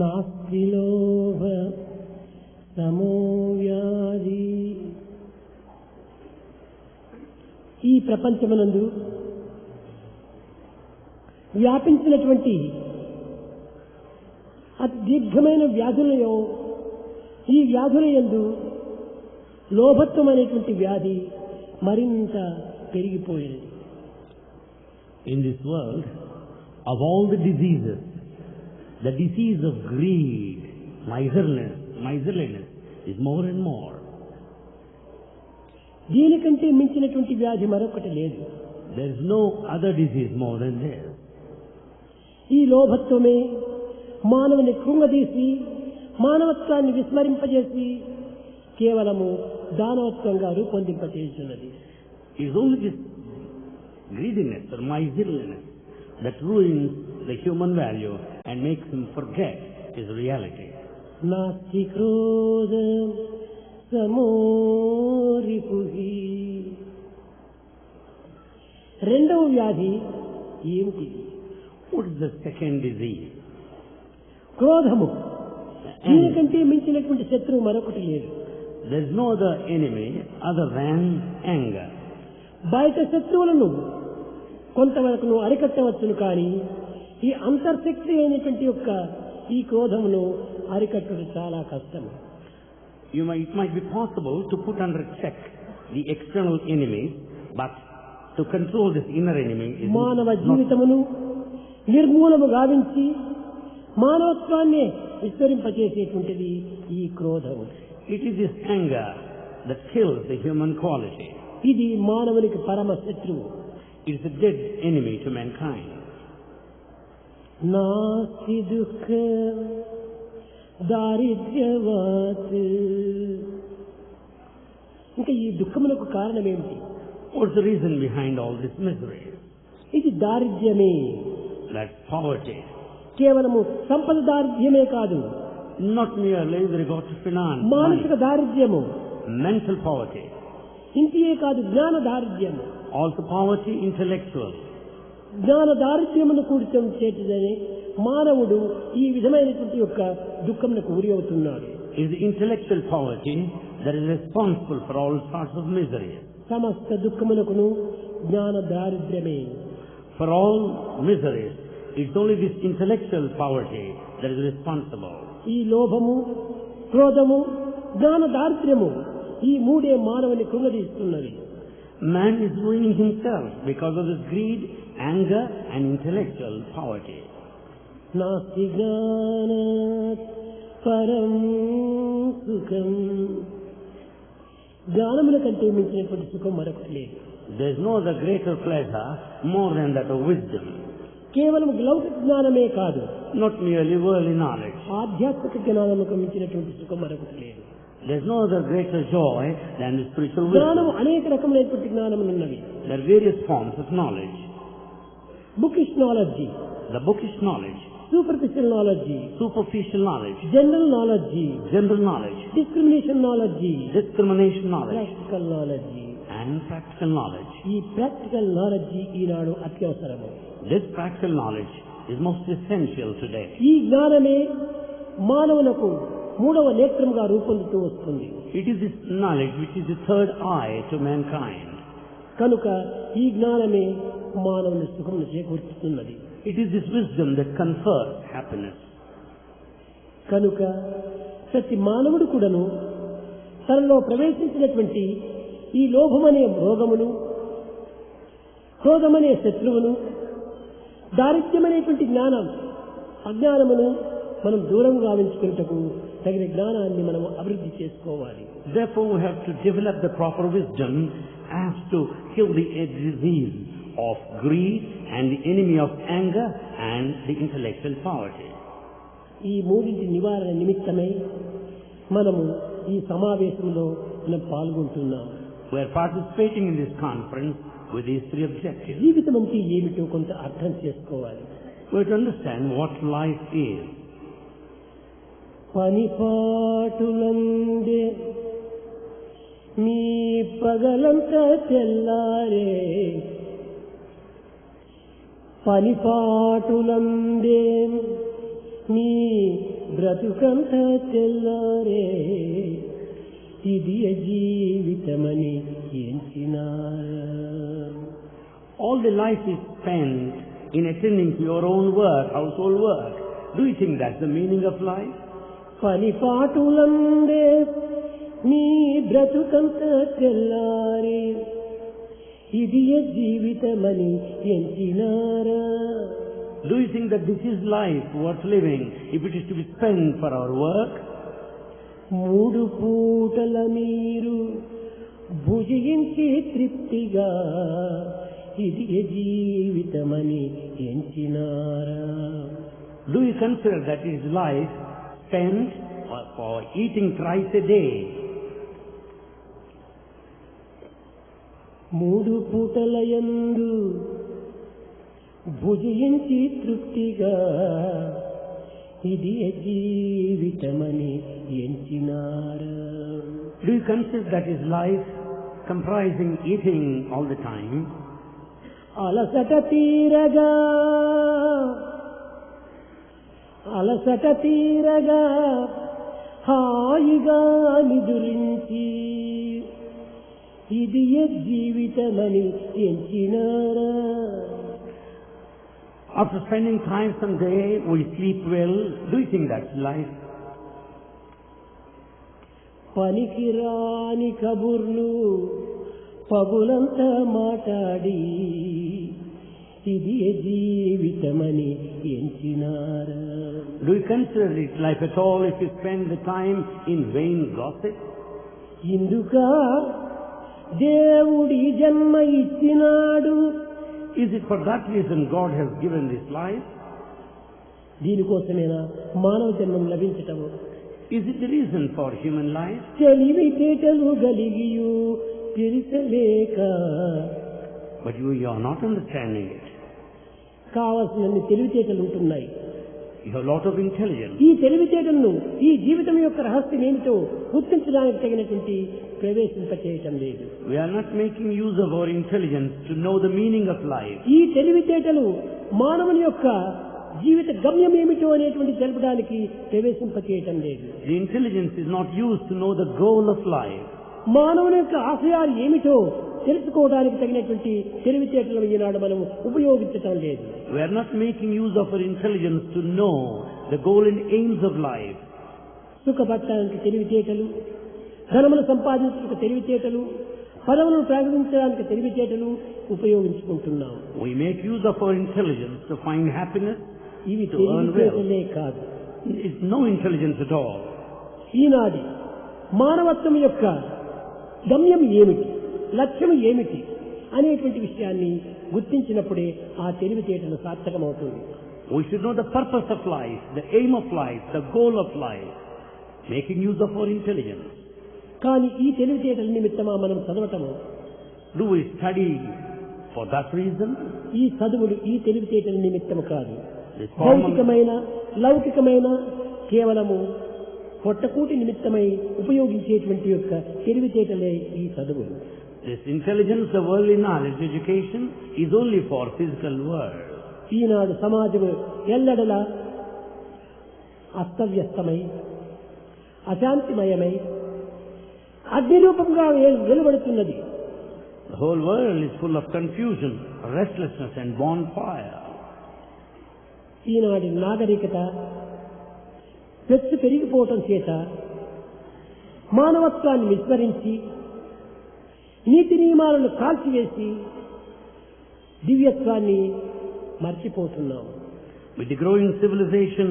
నాస్తి లోభ సమో వ్యాధి. ఈ ప్రపంచమునందు వ్యాపించినటువంటి అతి దీర్ఘమైన వ్యాధులలో ఈ వ్యాధుల యందు లోభత్వం అనేటువంటి వ్యాధి మరింత పెరిగిపోయింది. In this world, of all the diseases, the disease of greed, miserliness is more and more. దీనికంటే మించినటువంటి వ్యాధి మరొకటి లేదు. There is no other disease more than this. ఈ లోభత్వమే మానవుని కృంగదీసి మానవత్వాన్ని విస్మరింపజేసి కేవలము దానవత్వంగా రూపొందింపచేస్తున్నది. It is only this greediness or miserliness that ruins the human value and makes him forget his reality. నాస్తి క్రోధ సమో రిపుః. రెండవ వ్యాధి ఏమిటి? What is the second disease? క్రోధము. దీనికంటే మించినటువంటి శత్రువు మరొకటి లేదు. There is no other enemy other than anger. బయట శత్రువులను కొంతవరకు అరికట్టవచ్చును, కానీ ఈ అంతర్శక్తి అయినటువంటి యొక్క ఈ క్రోధమును అరికట్టడం చాలా కష్టము. It might be possible to put under check the external enemies, but to control this inner enemy is మానవ జీవితమును నిర్మూలము గావించి మానవత్వాన్ని విస్తరింపచేసేటువంటిది ఈ క్రోధము. It is this anger that kills the human quality. ఇది మానవునికి పరమ శత్రువు. It is a dead enemy to mankind. నాస్తి దుఃఖ దారిద్ర్యవత్. ఇంకా ఈ దుఃఖమునకు కారణం ఏమిటి? What's the reason behind all this misery? ఇది దారిద్ర్యమే. That's poverty. కేవలము సంపద దారిద్ర్యమే కాదు, Not merely with regard to finance, మానసిక money, దారిద్ర్యము. mental poverty. ఇంటియే కాదు, జ్ఞాన దారిద్ర్యము. Also poverty intellectual. జ్ఞాన దారిద్ర్యమును కూర్చొని మానవుడు ఈ విధమైనటువంటి యొక్క దుఃఖమునకు గురి అవుతున్నాడు. It is the intellectual poverty that is responsible for all sorts of misery. సమస్త దుఃఖమునకును జ్ఞాన దారిద్ర్యమే. For all miseries, it's only this intellectual poverty that is responsible. ఈ లోభము, క్రోధము, జ్ఞాన దారిద్ర్యము ఈ మూడే మానవుని కృంగదీస్తున్నవి. Man is ruining himself because of this greed, anger and intellectual poverty. నాస్తి జ్ఞానాత్ పరం సుఖం. జ్ఞానముల కంటే మించినటువంటి సుఖం మరొకటి లేదు. There is no other greater pleasure more than that of wisdom. కేవలం లౌకిక జ్ఞానమే కాదు, Not merely worldly knowledge. ఆధ్యాత్మిక జ్ఞానముకు మించినటువంటి సుఖం మరొకటి లేదు. There is no other greater joy than the spiritual జ్ఞానము wisdom. అనేక రకములైనటువంటి జ్ఞానములు ఉన్నవి. There are various forms of knowledge. Bookish knowledge, The bookish knowledge, superficial knowledge, superficial knowledge, general knowledge, general knowledge, discrimination knowledge, discrimination knowledge, practical knowledge. and practical knowledge. ఈ practical knowledge ఈనాడు అత్యవసరము. This practical knowledge is most essential today. ఈ జ్ఞానమే మానవులకు మూడవ నేత్రముగా రూపొందుతూ వస్తుంది. It is this knowledge which is the third eye to mankind. కనుక ఈ జ్ఞానమే మానవుని సుఖమును చేకూర్చుతున్నది. It is this wisdom that confers happiness. కనుక ప్రతి మానవుడు కూడాను తనలో ప్రవేశించినటువంటి ఈ లోభమనే రోగమును, క్రోధమనే శత్రువును, దారిద్ర్యమనేటువంటి జ్ఞానం అజ్ఞానమును మనం దూరం గావించుకున్నటకు తగిన జ్ఞానాన్ని మనం అభివృద్ధి చేసుకోవాలి. Therefore we have to develop the proper wisdom as to kill the disease of greed and the enemy of anger and the intellectual poverty. ఈ మూడింటి నివారణ నిమిత్తమై మనము ఈ సమావేశంలో మనం పాల్గొంటున్నాము. We are participating in this conference with these three objectives. జీవితం అంటే ఏమిటో కొంత అర్థం చేసుకోవాలి. We have to understand what life is. పనిపాటులందే మీ పగలంతా తెల్లారే, పనిపాటులందే మీ బ్రతుకంత తెల్లారే ఇది జీవితమని ఎంచినారా. All the life is spent in attending to your own work, household work. Do you think that's the meaning of life? పని పాటులందే మీ బ్రతుకంత తెల్లారే ఇది జీవితమని ఎంచినారా. Do you think that this is life worth living if it is to be spent for our work? మూడు పూటల మీరు భుజించి తృప్తిగా ఇది జీవితమని ఎంచినారా. Do you consider that is life spent for eating thrice a day? మూడు పూటల యందు భుజించి తృప్తిగా ఇది జీవితమని ఎంచినారా. Do you consider that is life comprising eating all the time? అలసట తీరగా హాయిగా నిదురించి ఇది జీవితమని ఎంచినారా. After spending time someday, we sleep well. Do you think that's life? పనికి రాని కబుర్లు పగులంతా మాట్లాడి ఇది జీవితమని ఎంచినారా. Do you consider it life at all if you spend the time in vain gossip? ఇందుక దేవుడి జన్మ ఇచ్చినాడు. Is it for that reason God has given this life? దీనికోసమేనా మానవ జన్మం లభించటం? Is it the reason for human life? తెలివితేటలు గలిగియు తెలిసలేక. But you are not understanding it. కావలసినన్ని తెలివితేటలు ఉంటున్నాయి. You have a lot of intelligence. ఈ తెలివితేటలను ఈ జీవితం యొక్క రహస్యం ఏమిటో గుర్తించడానికి తగినటువంటి ప్రవేశింపచేయటం లేదు. We are not making use of our intelligence to know the meaning of life. ఈ తెలివితేటలు మానవుని యొక్క జీవిత గమ్యం ఏమిటో అనేటువంటి తెలపడానికి ప్రవేశింపచేయటం లేదు. The intelligence is not used to know the goal of life. మానవుని యొక్క ఆశయాలు ఏమిటో తెలుసుకోవడానికి తగినటువంటి తెలివితేటలను ఈనాడు మనం ఉపయోగించటం లేదు. We are not making use of our intelligence to know the goal and aims of life. సుఖపడటానికి తెలివితేటలు, ధనమును సంపాదించడానికి తెలివితేటలు, పదవులను ప్రకటించడానికి తెలివితేటలు ఉపయోగించుకుంటున్నాం. We make use of our intelligence to find happiness, ఇవి to earn తెలివితేటలే wealth. కాదు. It's no intelligence at all. ఈనాటి మానవత్వం యొక్క గమ్యం ఏమిటి, లక్ష్యం ఏమిటి అనేటువంటి విషయాన్ని గుర్తించినప్పుడే ఆ తెలివితేటలు సార్థకమవుతుంది. We should know the purpose of life, the aim of life, the goal of life, making use of our intelligence. కానీ ఈ తెలివితేటల నిమిత్తమా మనం చదవటము? Do we study for that reason? ఈ చదువులు ఈ తెలివితేటల నిమిత్తము కాదు. This formal- భౌతికమైన లౌకికమైన కేవలము పొట్టకూటి నిమిత్తమై ఉపయోగించేటువంటి యొక్క తెలివితేటలే ఈ చదువులు. This intelligence, the worldly knowledge, education is only for physical world. ఈనాడు సమాజము ఎల్లడలా అస్తవ్యస్తమై అశాంతిమయమై అగ్నిరూపంగా వెలువడుతున్నది. The whole world is full of confusion, restlessness and bonfire. ఈనాటి నాగరికత పెరిగిపోవటం చేత మానవత్వాన్ని విస్మరించి నీతి నియమాలను కాల్చివేసి దివ్యత్వాన్ని మర్చిపోతున్నాం. With the growing civilization,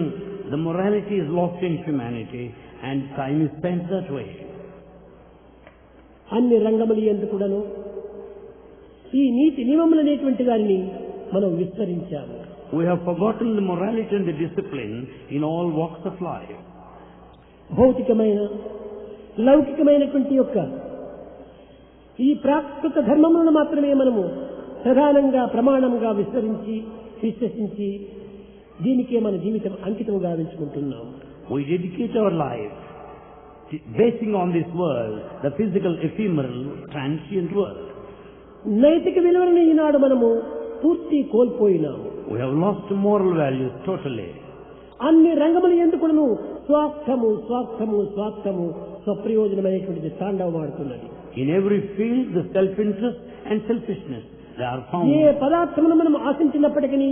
the morality is lost in humanity and time is spent that way. అన్ని రంగములు యందు కూడాను ఈ నీతి నియమములు అనేటువంటి వారిని మనం విస్మరించాము. We have forgotten the morality and the discipline in all walks of life. భౌతికమైన లౌకికమైనటువంటి యొక్క ఈ ప్రాకృత ధర్మములను మాత్రమే మనము ప్రధానంగా ప్రమాణంగా విశ్వసించి దీనికే మన జీవితం అంకితం గావించుకుంటున్నాం. We dedicate our life basing on this world, the physical, ephemeral, transient world. నైతిక విలువలను ఈనాడు మనము పూర్తి కోల్పోయినాము. We have lost moral values totally. అన్ని రంగముల యందు కూడాను స్వార్థము స్వార్థము స్వార్థము స్వప్రయోజనమైనటువంటిది తాండవమాడుతున్నది. In every field, the self-interest and selfishness, they are found. ఏ పదార్థమును మనం ఆశించినప్పటికీ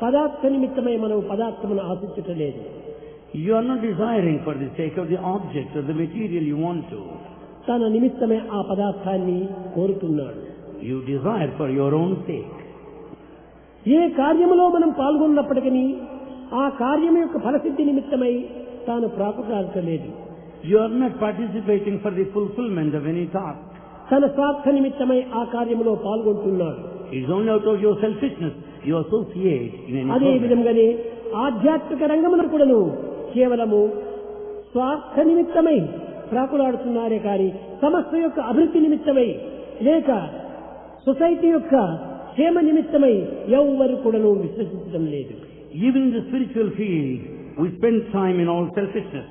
పదార్థ నిమిత్తమై మనం పదార్థమును ఆశించటలేదు. You are not desiring for the sake of the object or the material you want to. తన నిమిత్తమే ఆ పదార్థాన్ని కోరుతున్నాడు. You desire for your own sake. ఏ కార్యములో మనం పాల్గొన్నప్పటికీ ఆ కార్యము యొక్క ఫలసిద్ధి నిమిత్తమై తాను ప్రాకులాడలేదు. You are not participating for the fulfillment of any task. తన స్వార్థ నిమిత్తమై ఆ కార్యములో పాల్గొంటున్నాడు. It is only out of your selfishness you associate in any అదే program. విధంగానే ఆధ్యాత్మిక రంగమును కూడాను కేవలము స్వార్థ నిమిత్తమై ప్రాకులాడుతున్నారే కానీ సమస్త యొక్క అభివృద్ధి నిమిత్తమై లేక సొసైటీ యొక్క క్షేమ నిమిత్తమై ఎవ్వరు కూడాను విశ్వసించడం లేదు. Even in the spiritual field, we spend time in all selfishness.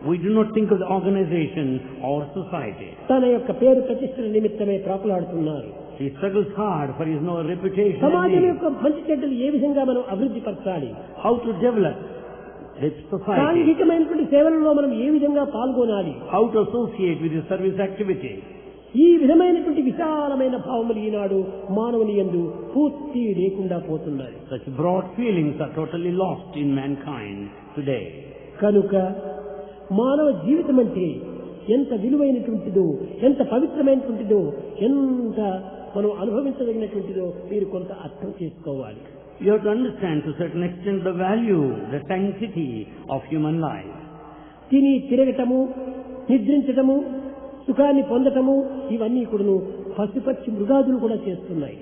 We do not think of the organization or society. తన యొక్క పేరు ప్రతిష్టల నిమిత్తమై ప్రాకులాడుతున్నారు. He struggles hard for his own reputation. సమాజం and యొక్క మంచి చెడ్డలు ఏ విధంగా మనం అభివృద్ధి పరచాలి, how to develop the society, సాంఘికమైనటువంటి సేవలలో మనం ఏ విధంగా పాల్గొనాలి, how to associate with the service activity. ఈ విధమైనటువంటి విశాలమైన భావములు ఈనాడు మానవుని యందు పూర్తి లేకుండా పోతున్నాయి. Such broad feelings are totally lost in mankind today. కనుక మానవ జీవితం అంటే ఎంత విలువైనటువంటిదో, ఎంత పవిత్రమైనటువంటిదో, ఎంత మనం అనుభవించదగినటువంటిదో మీరు కొంత అర్థం చేసుకోవాలి. You have to understand to a certain extent the value, the sanctity of human life. తిని తిరగటము, నిద్రించటము, సుఖాన్ని పొందటము ఇవన్నీ కూడాను పశుపక్షి మృగాదులు కూడా చేస్తున్నాయి.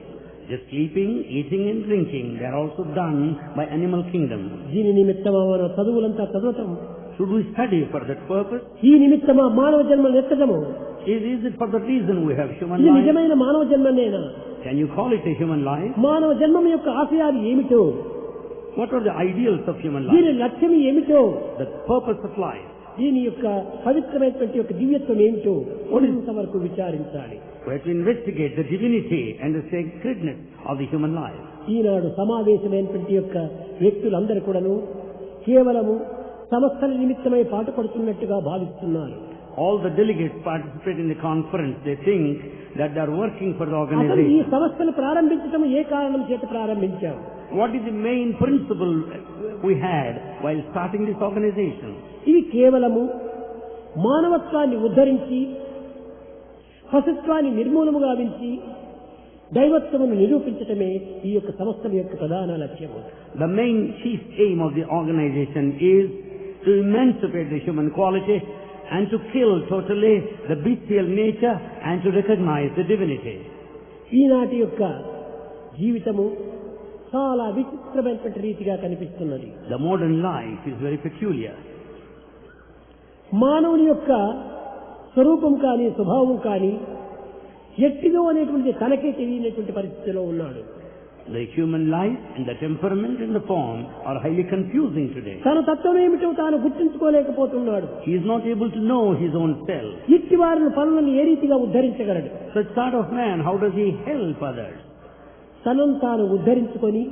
Just sleeping, eating and drinking, they are also done by animal kingdom. దీని నిమిత్తమా మన చదువులంతా చదవటం, Should we study for that purpose? ఈ నిమిత్తమా మానవ జన్మను ఎత్తటము, Is it for the reason we have human ఇది life? నిజమైన మానవ జన్మనేనా? Can you call it a human life? మానవ జన్మం యొక్క ఆశయాలు ఏమిటో, What are the ideals of human దీని life? లక్ష్యం ఏమిటో, The purpose of life. దీని యొక్క పవిత్రమైనటువంటి యొక్క దివ్యత్వం ఏమిటో కొంతవరకు విచారించాలి. We have to investigate the divinity and the sacredness of the human life. ఈనాడు సమావేశమైనటువంటి యొక్క వ్యక్తులందరూ కూడాను కేవలము సంస్థల నిమిత్తమై పాటుపడుతున్నట్టుగా భావిస్తున్నారు. All the delegates participate in the conference. They think that they are working for the అసలు ఈ organization. సంస్థలు ప్రారంభించడం ఏ కారణం చేత ప్రారంభించాం? What is the main principle we had while starting this organization? ఇవి కేవలము మానవత్వాన్ని ఉద్ధరించి, పశుత్వాన్ని నిర్మూలము గావించి, దైవత్వమును నిరూపించటమే ఈ యొక్క సంస్థల యొక్క ప్రధాన లక్ష్యము. The main chief aim of the organization is to emancipate the human quality and to kill totally the bestial nature and to recognize the divinity. ఈనాటి యొక్క జీవితము చాలా విచిత్రమైనటువంటి రీతిగా కనిపిస్తున్నది. The modern life is very peculiar. మానవుని యొక్క స్వరూపం కానీ స్వభావం కానీ ఎట్టిదో అనేటువంటి తనకే తెలియనటువంటి పరిస్థితిలో ఉన్నాడు. The human life and the temperament and the form are highly confusing today. తన తత్వం ఏమిటో తాను గుర్తించుకోలేకపోతున్నాడు. He is not able to know his own self. ఇట్టి వారిని పనులను ఏ రీతిగా ఉద్ధరించగలడు? Such sort of man, how does he help others? తనను తాను ఉద్ధరించుకొని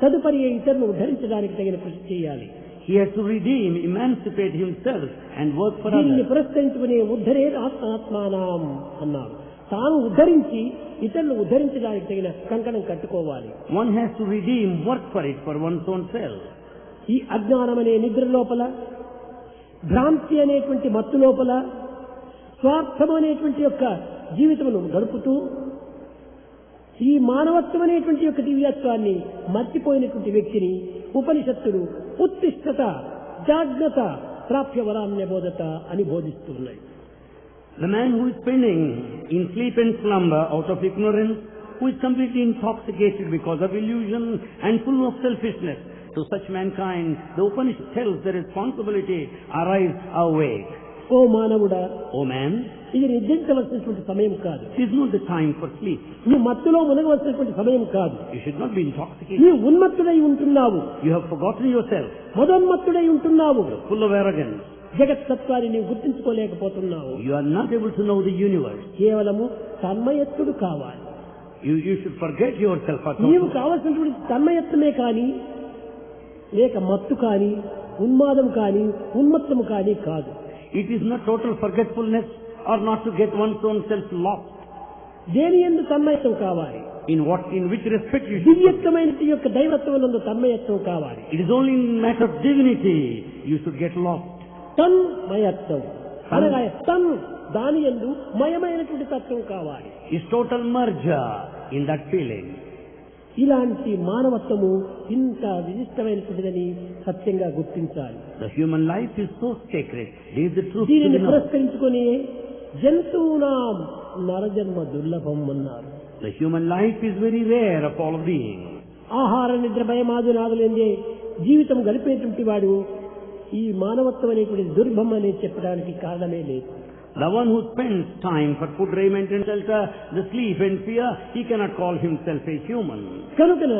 తదుపరి ఇతరులను ఉద్ధరించడానికి తగిన కృషి చేయాలి. He has to redeem, emancipate himself and work for దీన్ని others. పురస్కరించుకునే ఉద్ధరే ఆత్మానాం అన్నారు. తాను ఉద్ధరించి ఇతరులను ఉద్ధరించడానికి తగిన కంకణం కట్టుకోవాలి. One has to redeem, work for it, for one's own self. ఈ అజ్ఞానం అనే నిద్ర లోపల, భ్రాంతి అనేటువంటి మత్తు లోపల, స్వార్థం అనేటువంటి యొక్క జీవితమును గడుపుతూ ఈ మానవత్వం అనేటువంటి యొక్క దివ్యత్వాన్ని మర్చిపోయినటువంటి వ్యక్తిని ఉపనిషత్తులు ఉత్తిష్టత, జాగ్రత్త, ప్రాప్య వరాన్య బోధత అని బోధిస్తున్నాయి. The man who is spinning in sleep and slumber out of ignorance, who is completely intoxicated because of illusion and full of selfishness, to such mankind the Upanishad tells the responsibility, arise, awake. ఓ మానవుడా, O man, ఇది నిద్రించవలసినటువంటి సమయం కాదు. it is not the time for sleep. నీ మత్తులో మునగవలసినటువంటి సమయం కాదు. You should not be intoxicated. నీ ఉన్మత్తుడై ఉంటున్నావు, You have forgotten yourself, మదోన్మత్తుడై ఉంటున్నావు. full of arrogance. జగత్తత్వాన్ని నీవు గుర్తించుకోలేకపోతున్నావు. You are not able to know the universe. కేవలము తన్మయత్తుడు కావాలి. You should forget yourself. నీవు కావలసినటువంటి తన్మయత్వమే కాని లేక మత్తు కాని ఉన్మాదం కానీ ఉన్మత్తము కానీ కాదు. It is not total forgetfulness or not to get one's own self lost. దేని యందు తన్మయత్వం కావాలి? In which respect you should. దివ్యత్వమైన యొక్క దైవత్వమునందు తన్మయత్వం కావాలి. It is only in matter of divinity you should get lost. తన్మయత్వం అనగా తన్ దాని యందు మయమైనటువంటి తత్వం కావాలి. Is total merger in that feeling. ఇలాంటి మానవత్వము ఇంత విశిష్టమైనటువంటిదని సత్యంగా గుర్తించాలి. The human life is so sacred. It is the truth to దీనిని be known. పురస్కరించుకొని జంతువునాం నరజన్మ దుర్లభం అన్నారు. The human life is very rare of all beings. ఆహార నిద్ర భయమాదునాదులందే జీవితం గడిపేటువంటి వాడు ఈ మానవత్వం అనేటువంటి దుర్భం అని చెప్పడానికి కారణమే లేదు. The one who spends time for food, raiment and shelter, the sleep and fear, he cannot call himself a human. కనుకన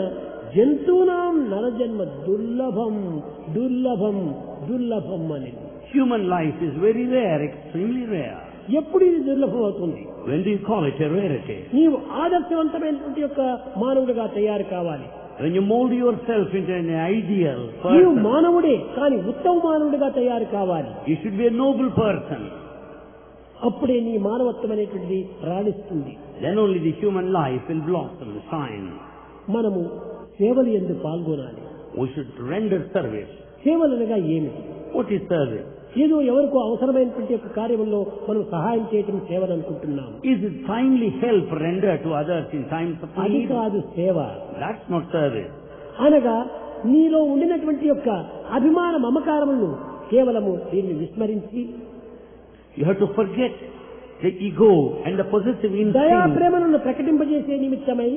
జంతువునాం నరజన్మ దుర్లభం దుర్లభం దుర్లభం అని. Human life is very rare, extremely rare. ఎప్పుడు ఇది దుర్లభం అవుతుంది? When do you call it a rarity? నీవు ఆదర్శవంతమైనటువంటి యొక్క మానవుడిగా తయారు కావాలి. When you mold yourself into an ideal నీవు person, మానవుడే కానీ ఉత్తమ మానవుడిగా తయారు కావాలి. you should be a noble person. అప్పుడే నీ మానవత్వం అనేటువంటిది రాణిస్తుంది. Then only the human life will blossom, shine. మనము సేవలు యందు పాల్గొనాలి. We should render service. సేవలు అనగా ఏమిటి? What is service? ఏదో ఎవరికో అవసరమైనటువంటి యొక్క కార్యంలో మనం సహాయం చేయటం సేవలు అనుకుంటున్నాం. Is it timely help rendered to others in times of అది need? కాదు సేవ. That's not service. అనగా నీలో ఉండినటువంటి యొక్క అభిమాన మమకారములను కేవలము దీన్ని విస్మరించి You have to forget the ego and the possessive దయా instinct. ప్రేమలను ప్రకటింపజేసే నిమిత్తమై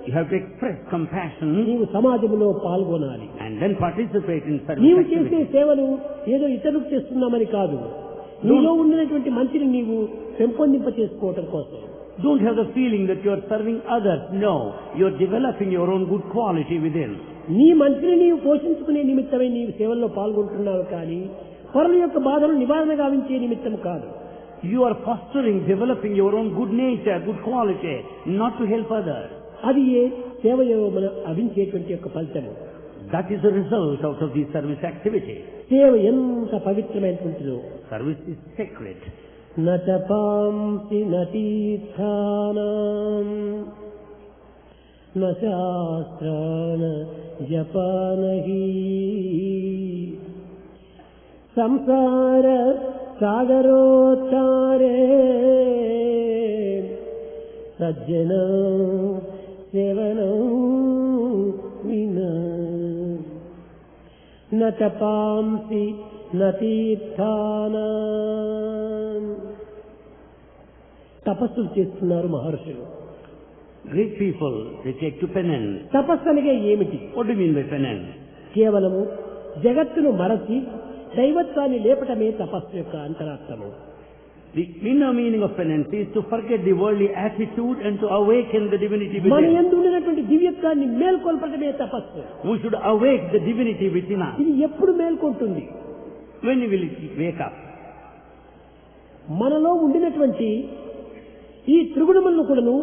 You have to express compassion నీవు సమాజంలో పాల్గొనాలి. and then participate in service నీవు చేసే activities. సేవలు ఏదో ఇతరులకు చేస్తున్నామని కాదు, నీలో ఉండినటువంటి మంచిని నీవు పెంపొందింప చేసుకోవటం కోసం. Don't have the feeling that you are serving others. No, you are developing your own good quality within. నీ మంచిని నీవు పోషించుకునే నిమిత్తమై నీవు సేవల్లో పాల్గొంటున్నావు కానీ పరుల యొక్క బాధలు నివారణ గావించే నిమిత్తం కాదు. You are fostering, developing your own good nature, good quality, not to help others. అది ఏ సేవ మన అభించేటువంటి యొక్క ఫలితము. That is the result out of this service activity. సేవ ఎంత పవిత్రమైనటువంటిదో. Service is sacred. నచపాంసి నతీర్థానాం నశాస్త్రాన జపానహి సంసార సాగరోచ్చారే సజ్జన సేవనం వినా నచపాంసి నతీర్థానాం. తపస్సులు చేస్తున్నారు మహర్షులు. Great people, they take to penance. తపస్సు అనగా ఏమిటి? What do you mean by penance? కేవలము జగత్తును మరచి దైవత్వాన్ని లేపటమే తపస్సు యొక్క అంతరార్థము. The inner meaning of penance is to forget the worldly attitude and to awaken the divinity మన within. యందు ఉన్నటువంటి దివ్యత్వాన్ని మేల్కొల్పటమే తపస్సు. We should awake the divinity within us. ఇది ఎప్పుడు మేల్కొంటుంది? When will it wake up? మనలో ఉండినటువంటి ఈ త్రిగుణములను కూడాను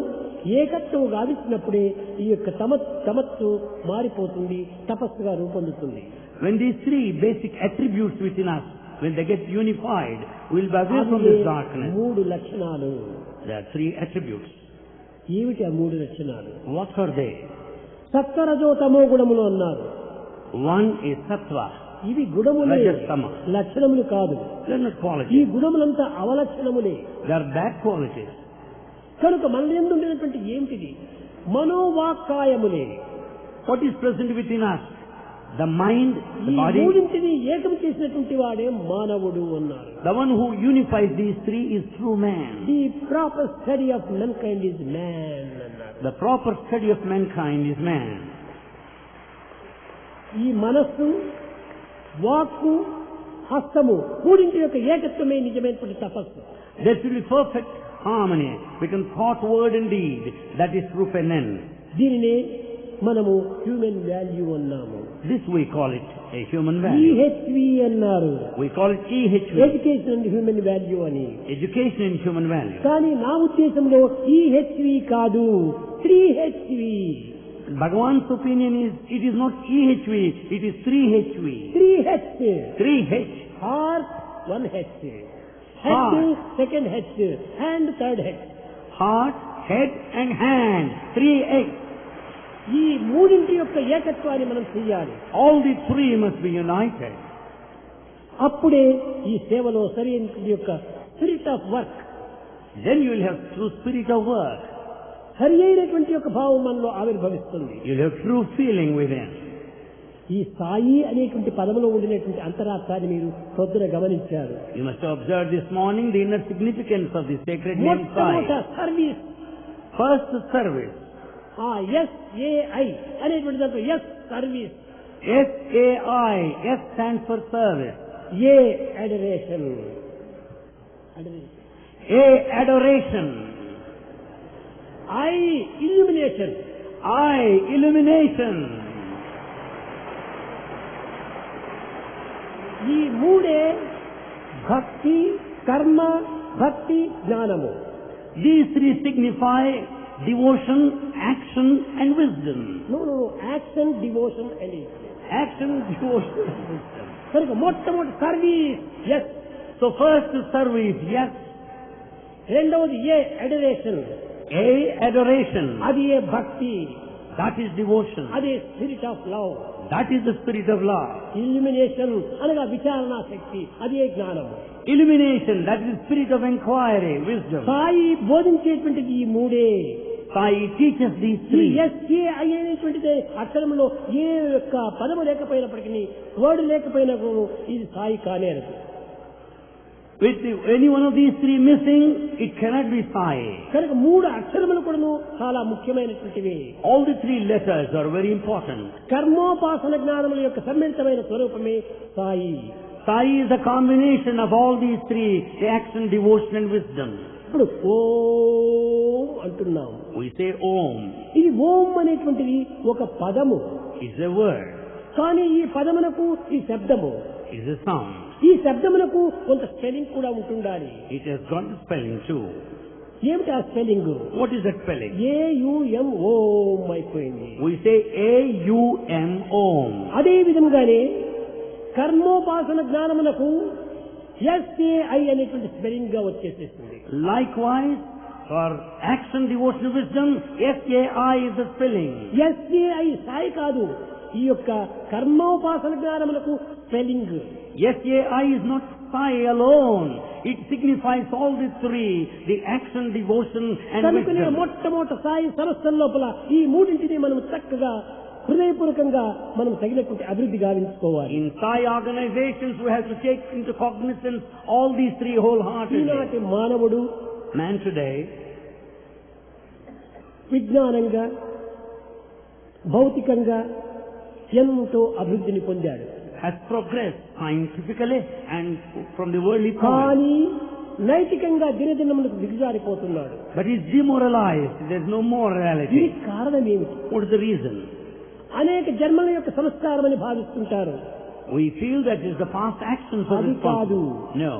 ఏకత్వం గావించినప్పుడే ఈ యొక్క తమస్సు మారిపోతుంది, తపస్సుగా రూపొందుతుంది. When these three basic attributes within us, when they get unified, we will be away from this darkness. మూడు లక్షణాలు. There are three attributes. ఏమిటి ఆ మూడు లక్షణాలు? What are they? సత్వరజో తమో గుణములు అన్నారు. One is sattva. ఇవి గుణములే, రజస్తమ. లక్షణములు కాదు. They are not ఈ qualities. గుణములంతా అవలక్షణములే. They are bad qualities. కనుక మన యందు ఉండేటువంటి ఏమిటిది? మనోవాక్కాయములే. What is present within us? The mind, ఈ the body. మూడింటిని ఏకం చేసినటువంటి వాడే మానవుడు అన్నారు. The one who unifies these three is true man. The proper study of mankind is man అన్నారు. The proper study of mankind is man. ఈ మనస్సు, వాక్కు, హస్తము మూడింటి యొక్క ఏకత్వమే నిజమైనటువంటి తపస్సు. There should be perfect harmony between thought, word and deed. That is true penance. దీనినే మనము హ్యూమన్ వాల్యూ అన్నాము. This we call it a human value. EHV అన్నారు. We call it EHV, education and human value అని. education and human value. కానీ నా ఉద్దేశంలో EHV కాదు, 3హెచ్వి. Bhagavan's opinion is, it is not EHV, it is 3HV. 3H. 3H. Heart, 1H. Heart. Head, second H. Hand, third H. Heart, head and hand. 3H. ఈ మూడింటి యొక్క ఏకత్వాన్ని మనం చెయ్యాలి. All the three must be united. అప్పుడే ఈ సేవలో సరైన యొక్క spirit of work, Then you will have true spirit of work. సరి అయినటువంటి యొక్క భావం మనలో ఆవిర్భవిస్తుంది. You will have true feeling within. ఈ సాయి అనేటువంటి పదములో ఉండినటువంటి అంతరార్థాన్ని మీరు పొద్దున గమనించారు. You must have observed this morning the inner significance of the sacred name మొట్టమొదట Sai. Service. First, service. SAI అనేటువంటి దాంట్లో S service, SAI. S stands for service. A adoration, A, adoration. I illumination. I, illumination. ఈ మూడే భక్తి, కర్మ, భక్తి, జ్ఞానము. These three signify devotion, action and wisdom. No, action, devotion and Action, devotion and wisdom. కనుక మొట్టమొదటి సర్వీస్ ఎస్, So first is service, yes. రెండవది ఏ అడరేషన్, A, adoration. అది ఏ భక్తి, That is devotion. అదే spirit of love. That is the spirit of love. Illumination అనగా విచారణ శక్తి, అది ఏ జ్ఞానము. Illumination, that is the spirit of inquiry, wisdom. Sai బోధించేటువంటిది ఈ మూడే. Sai teaches these ఈ three. SAI అనేటువంటిది అక్షరంలో ఏ యొక్క పదము లేకపోయినప్పటికీ, వర్డ్ లేకపోయినా ఇది Sai కానేరదు. With any one of these three missing, it cannot be Sai. కనుక మూడు అక్షరములు కూడాను చాలా ముఖ్యమైనటువంటివి. All the three letters are very important. కర్మోపాసన జ్ఞానముల యొక్క సమ్మిళితమైన స్వరూపమే Sai. Sai is a combination of all these three, the action, devotion and wisdom. ఇప్పుడు ఓం అంటున్నాం. We say Om. ఇది ఓం అనేటువంటిది ఒక పదము. It's a word. కానీ ఈ పదమునకు ఈ శబ్దము, It's a sound. ఈ శబ్దమునకు కొంత స్పెల్లింగ్ కూడా ఉంటుండాలి. It has got the spelling too. ఏమిటి ఆ spelling? What is that spelling? AUM ఓం అయిపోయింది. We say AUM Om. అదే విధంగానే కర్మోపాసన జ్ఞానమునకు SAI అనేటువంటి స్పెల్లింగ్ గా వచ్చేసేస్తుంది. Likewise, for action, devotion, wisdom, SAI is the spelling. SAI Sai కాదు, ఈ యొక్క కర్మోపాసన జ్ఞానమునకు spelling. SAI is not Sai alone. It signifies all the three, the action, devotion and కనుకనే wisdom. మొట్టమొదటి సాయి సంస్థల లోపల ఈ మూడింటిని మనం చక్కగా హృదయపూర్వకంగా మనం తగినటువంటి అభివృద్ధి గావించుకోవాలి. In Sai organizations, we have to take into cognizance all these three wholeheartedly. ఈనాటి మానవుడు Man today, విజ్ఞానంగా, భౌతికంగా ఎంతో అభివృద్ధిని పొందాడు. has progressed scientifically and from the worldly point. కానీ నైతికంగా దినదినములకు దిగజారిపోతున్నాడు. But he's demoralized. There's no morality. దీనికి కారణం ఏమిటి? What is the reason? అనేక జన్మల యొక్క సంస్కారం అని భావిస్తుంటారు. We feel that is the past actions of అది this కాదు. person. No.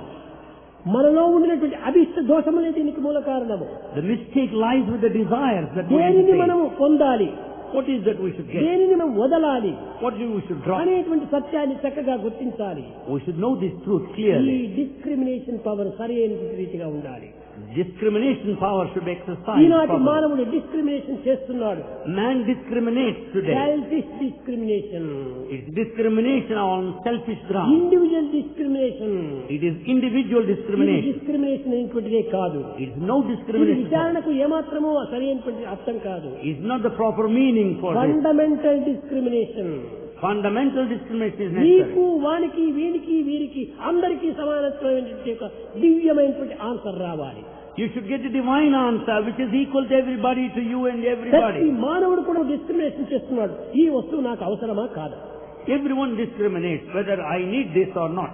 మనలో ఉండినటువంటి అభిష్ట దోషములే దీనికి మూల కారణము. The mistake lies with the desires that we దేనిని entertain. మనము పొందాలి, What is that we should get? దేనిని మనం వదలాలి What we should drop? అనేటువంటి సత్యాన్ని చక్కగా గుర్తించాలి. We should know this truth ఈ clearly. డిస్క్రిమినేషన్ పవర్ సరైన రీతిగా ఉండాలి. Discrimination power should be exercised ఈనాటి properly. మానవుడు డిస్క్రిమినేషన్ చేస్తున్నాడు. Man discriminates today. Selfish discrimination, It's discrimination on selfish grounds. Individual discrimination. It is individual ఇది discrimination. డిస్క్రిమినేషన్ అయినటువంటిదే కాదు. It's no ఇది discrimination. విచారణకు ఏమాత్రమూ సరైనటువంటి అర్థం కాదు. It's not the proper meaning for this. Fundamental discrimination. Fundamental discrimination is necessary. నీకు, వానికి, వీనికి, వీరికి అందరికీ సమానత్వమైనటువంటి ఒక దివ్యమైనటువంటి ఆన్సర్ రావాలి. You should get a divine answer which is equal to everybody, to you and ప్రతి everybody. మానవుడు కూడా డిస్క్రిమినేషన్ చేస్తున్నాడు. ఈ వస్తువు నాకు అవసరమా కాదా? Everyone discriminates whether I need this or not.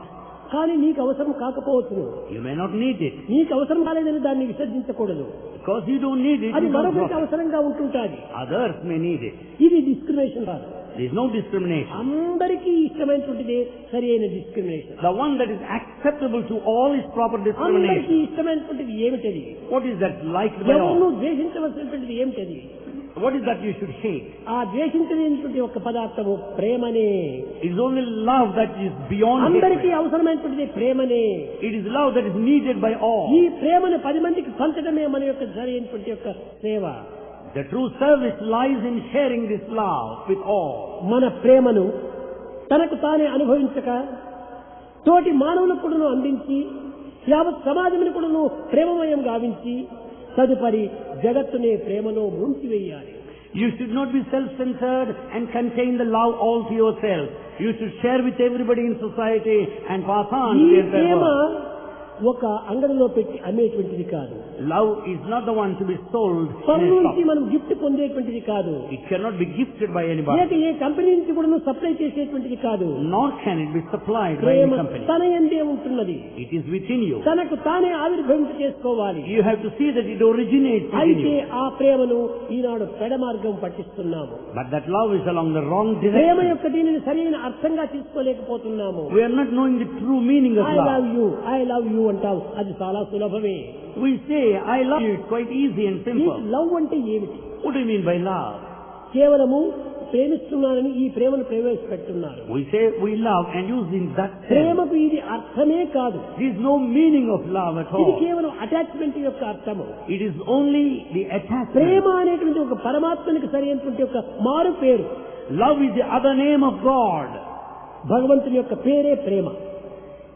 కానీ నీకు అవసరం కాకపోవచ్చును. You may not need it. నీకు అవసరం కాలేదని దాన్ని విసర్జించకూడదు. Because you don't need it, అది you don't మరొకరికి drop it. అవసరంగా ఉంటుంటాది. Others may need it. ఇది డిస్క్రిమినేషన్ కాదు. There is no discrimination. అందరికీ ఇష్టమైనటువంటిదే సరి అయిన discrimination. The one that is acceptable to all is proper అందరికీ discrimination. ఇష్టమైనటువంటిది ఏమిటది? What is that liked by ఎవరిను all? ద్వేషించవలసినటువంటిది ఏమిటది? What is that you should hate? ఆ ద్వేషించలేనటువంటి ఒక పదార్థము ప్రేమనే. It is only love that is beyond అందరికీ hatred. అవసరమైనటువంటి ప్రేమనే. It is love that is needed by all. ఈ ప్రేమను 10 మందికి పంచడమే మన యొక్క సరైనటువంటి యొక్క సేవ. The true service lies in sharing this love with all. మన ప్రేమను తనకు తానే అనుభవించక తోటి మానవులకు కూడాను అందించి యావత్ సమాజమును కూడాను ప్రేమమయం గావించి తదుపరి జగత్తునే ప్రేమలో ముంచివేయాలి. You should not be self-centered and contain the love all to yourself. You should share with everybody in society and pass on ఈ to their ప్రేమ world. ఒక అంగడిలో పెట్టి అమ్మేటువంటిది కాదు. Love is not the one to be sold in పన్ను a నుంచి shop. మనం gift పొందేటువంటిది కాదు. It cannot be gifted by anybody. లేక ఏ కంపెనీ నుంచి కూడా సప్లై చేసేటువంటిది కాదు. Nor can it be supplied by Prema any company. తన యందే ఉంటున్నది. It is within you. తనకు తానే ఆవిర్భవింప చేసుకోవాలి. You have to see that it originates within అయితే you. ఆ ప్రేమను ఈనాడు పెడమార్గం పట్టిస్తున్నాము. But that love is along the wrong Prema direction. యొక్క దీనిని సరైన అర్థంగా తీసుకోలేకపోతున్నాము. We are not knowing the true meaning of I love love. You, I love you అంటావు, అది చాలా సులభమే. We say, I love you. It's quite easy and simple. Love అంటే ఏమిటి? What do you mean by love? కేవలము ప్రేమిస్తున్నానని ఈ ప్రేమను ప్రవేశపెట్టున్నారు. We say we love and using that term. ప్రేమకు ఇది అర్థమే కాదు. There is no meaning of love at ఇది all. కేవలం అటాచ్మెంట్ యొక్క అర్థము. It is only the attachment. ప్రేమ అనేటువంటి ఒక పరమాత్మనికి సరైనటువంటి ఒక మారు పేరు. Love is the other name of God. భగవంతుని యొక్క పేరే ప్రేమ.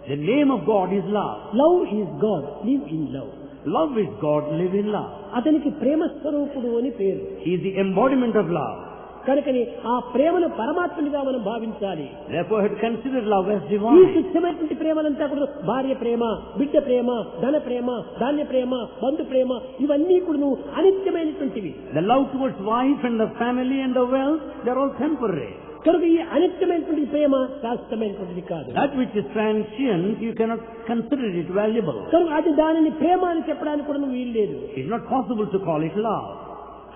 The name of God is love. Love is God, live in love. Love is God, live in love. అతనికి ప్రేమ స్వరూపుడు అని పేరు. He is the embodiment of love. కనుకని ఆ ప్రేమను పరమాత్మనిగా మనం భావించాలి. Therefore, I have to consider love as ఈ divine. తుచ్చమైనటువంటి ప్రేమలంతా కూడా భార్య ప్రేమ, బిడ్డ ప్రేమ, ధన ప్రేమ, ధాన్య ప్రేమ, బంధు ప్రేమ, ఇవన్నీ కూడా అనిత్యమైనటువంటివి. The love towards wife and the family and the wealth, they are all temporary. కనుక ఈ అనిత్యమైనటువంటి ప్రేమ శాశ్వతమైనటువంటిది కాదు. That which is transient, you cannot consider it valuable. కనుక అది దానిని ప్రేమ అని చెప్పడానికి కూడా వీలు లేదు. It's not possible to call it love.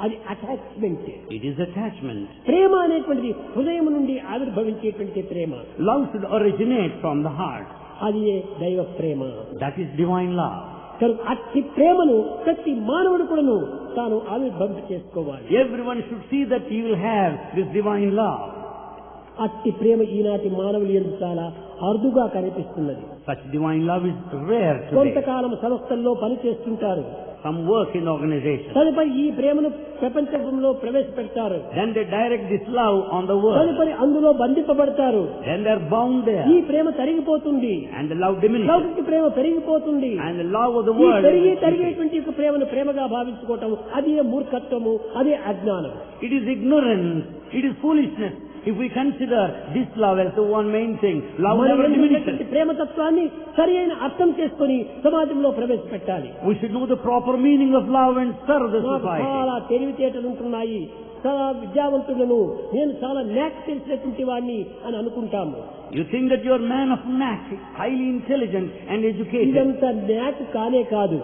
అది అటాచ్మెంట్. It is attachment. ప్రేమ అనేటువంటిది హృదయం నుండి ఆవిర్భవించేటువంటి ప్రేమ. Love should originate from the heart. అది దైవ ప్రేమ. That is divine love. కనుక అట్టి ప్రేమను ప్రతి మానవుడు కూడాను తాను ఆవిర్భవింప చేసుకోవాలి. Everyone should see that he will have this divine love. అట్టి ప్రేమ ఈనాటి మానవులు యందు చాలా అరుదుగా కనిపిస్తున్నది. Such divine love is rare today. కొంతకాలం సంస్థల్లో పనిచేస్తుంటారు. Some work in organization. తదుపరి ఈ ప్రేమను ప్రపంచంలో ప్రవేశపెడతారు. Then they direct this love on the world. తదుపరి అందులో బంధింపబడతారు. Then they are bound there. ఈ ప్రేమ తరిగిపోతుంది. And the love diminishes. లౌకిక ప్రేమ పెరిగిపోతుంది. And the love of the ఈ world. తరిగేటువంటి యొక్క ప్రేమను ప్రేమగా భావించుకోవటం అదే మూర్ఖత్వము, అదే అజ్ఞానం. It is ignorance. It is foolishness. If we consider this love as the one main thing, love never diminishes. ప్రేమతత్వాన్ని సరి అయిన అర్థం చేసుకుని సమాజంలో ప్రవేశపెట్టాలి. We should know the proper meaning of love and serve the నాకు society. చాలా తెలివితేటలు ఉంటున్నాయి, చాలా విద్యావంతులను, నేను చాలా న్యాక్ తెలిసినటువంటి వాడిని అని అనుకుంటాము. You think that you are a man of knack, highly intelligent and educated. ఇదంతా న్యాక్ కానే కాదు.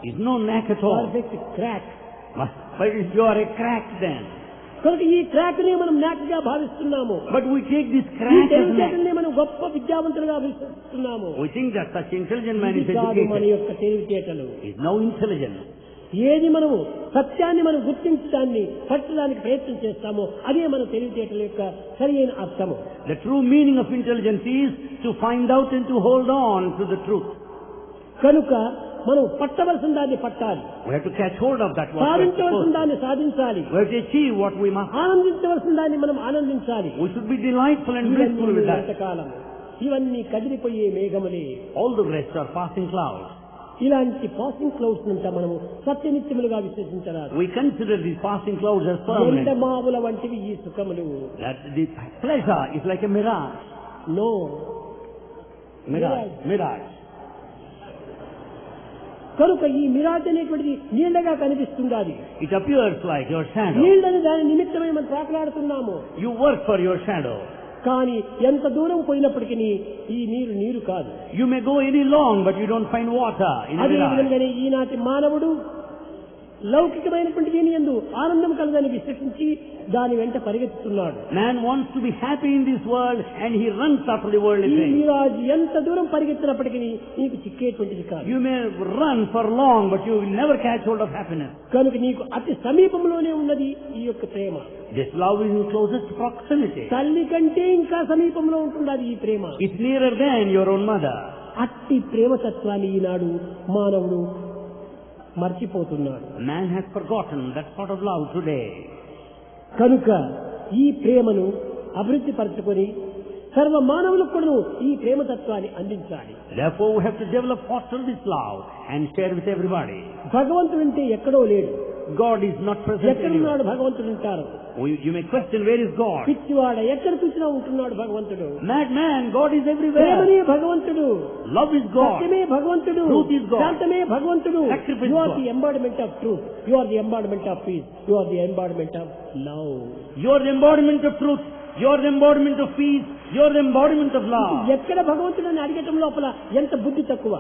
It's no knack at all. Perfect crack. But you are a crack then. కనుక ఈ క్రాక్ నే మనం న్యాక్ గా భావిస్తున్నాము. But we take this ఈ crack as knack. తెలివితేటల్ని మనం గొప్ప విద్యావంతులుగా భావిస్తున్నాము. We think that such intelligent man is ఇది కాదు మన educated. యొక్క తెలివితేటలు. Is no intelligent. ఏది మనము సత్యాన్ని మనం గుర్తించడాన్ని పట్టడానికి ప్రయత్నం చేస్తామో అదే మన తెలివితేటల యొక్క సరి అయిన అర్థము. The true meaning of intelligence is to find out and to hold on to the truth. కనుక మనం పట్టవలసిన దాన్ని పట్టాలి, We have to catch hold of that what we are సాధించవలసిన supposed to. దాన్ని సాధించాలి, We have to achieve what we must. ఆనందించవలసిన దాన్ని మనం ఆనందించాలి. We should be delightful and blissful with that. ఎంతకాలము ఇవన్నీ కదిలిపోయే మేఘములే. All the rest are passing clouds. ఇలాంటి passing clouds నుండి మనము సత్యనిత్యములుగా విశ్వసించరాదు. We consider these passing clouds as permanent. ఎండమావుల వంటివి ఈ సుఖములు. That the pleasure is like a mirage. నో Mirage. కనుక ఈ మిరాజ్ అనేటువంటిది నీళ్లగా కనిపిస్తుంది. It appears like your shadow. నీళ్లని దాని నిమిత్తమై మనం ప్రాకులాడుతున్నాము. You work for your shadow. కానీ ఎంత దూరం పోయినప్పటికీ ఈ నీరు కాదు. You may go any long, but you don't find water in a అదే mirage. విధంగానే ఈనాటి మానవుడు లౌకికమైనటువంటి దీని యందు ఆనందం కలదని విశ్వసించి దాని వెంట పరిగెత్తుతున్నాడు. Man wants to be happy in this world and he runs after the worldly ఈ things. మిరాజ్ ఎంత దూరం పరిగెత్తినప్పటికీ నీకు చిక్కేటువంటిది కాదు. You may run for long, but you will never catch hold of happiness. కనుక నీకు అతి సమీపంలోనే ఉన్నది ఈ యొక్క ప్రేమ. This love is in closest proximity. తల్లి కంటే ఇంకా సమీపంలో ఉంటున్నది ఈ ప్రేమ. It's nearer than your own mother. అట్టి ప్రేమతత్వాన్ని ఈనాడు మానవుడు మర్చిపోతున్నాడు. Man has forgotten that sort of love today. కనుక ఈ ప్రేమను అభివృద్ధి పరచుకొని సర్వ మానవులకు కూడా ఈ ప్రేమతత్వాన్ని అందించాలి. Therefore we have to develop, foster this love and share with everybody. భగవంతుడు అంటే ఎక్కడో లేడు. God is not present ఎక్కడున్నాడు anywhere. భగవంతుడు అంటారు. You may question, where is God? పిచ్చివాడ ఎక్కడ చూసినా ఉంటున్నాడు భగవంతుడు. Madman, God is everywhere. ప్రేమనే భగవంతుడు, Love is God. సత్యమే భగవంతుడు, Truth is God. శాంతమే భగవంతుడు. Sacrifice You are God. the embodiment of truth. You are the embodiment of peace. You are the embodiment of love. You are the embodiment of truth. You are the embodiment of peace. You are the embodiment of love. ఎక్కడ భగవంతుడు అని అడగటం లోపల ఎంత బుద్ధి తక్కువ.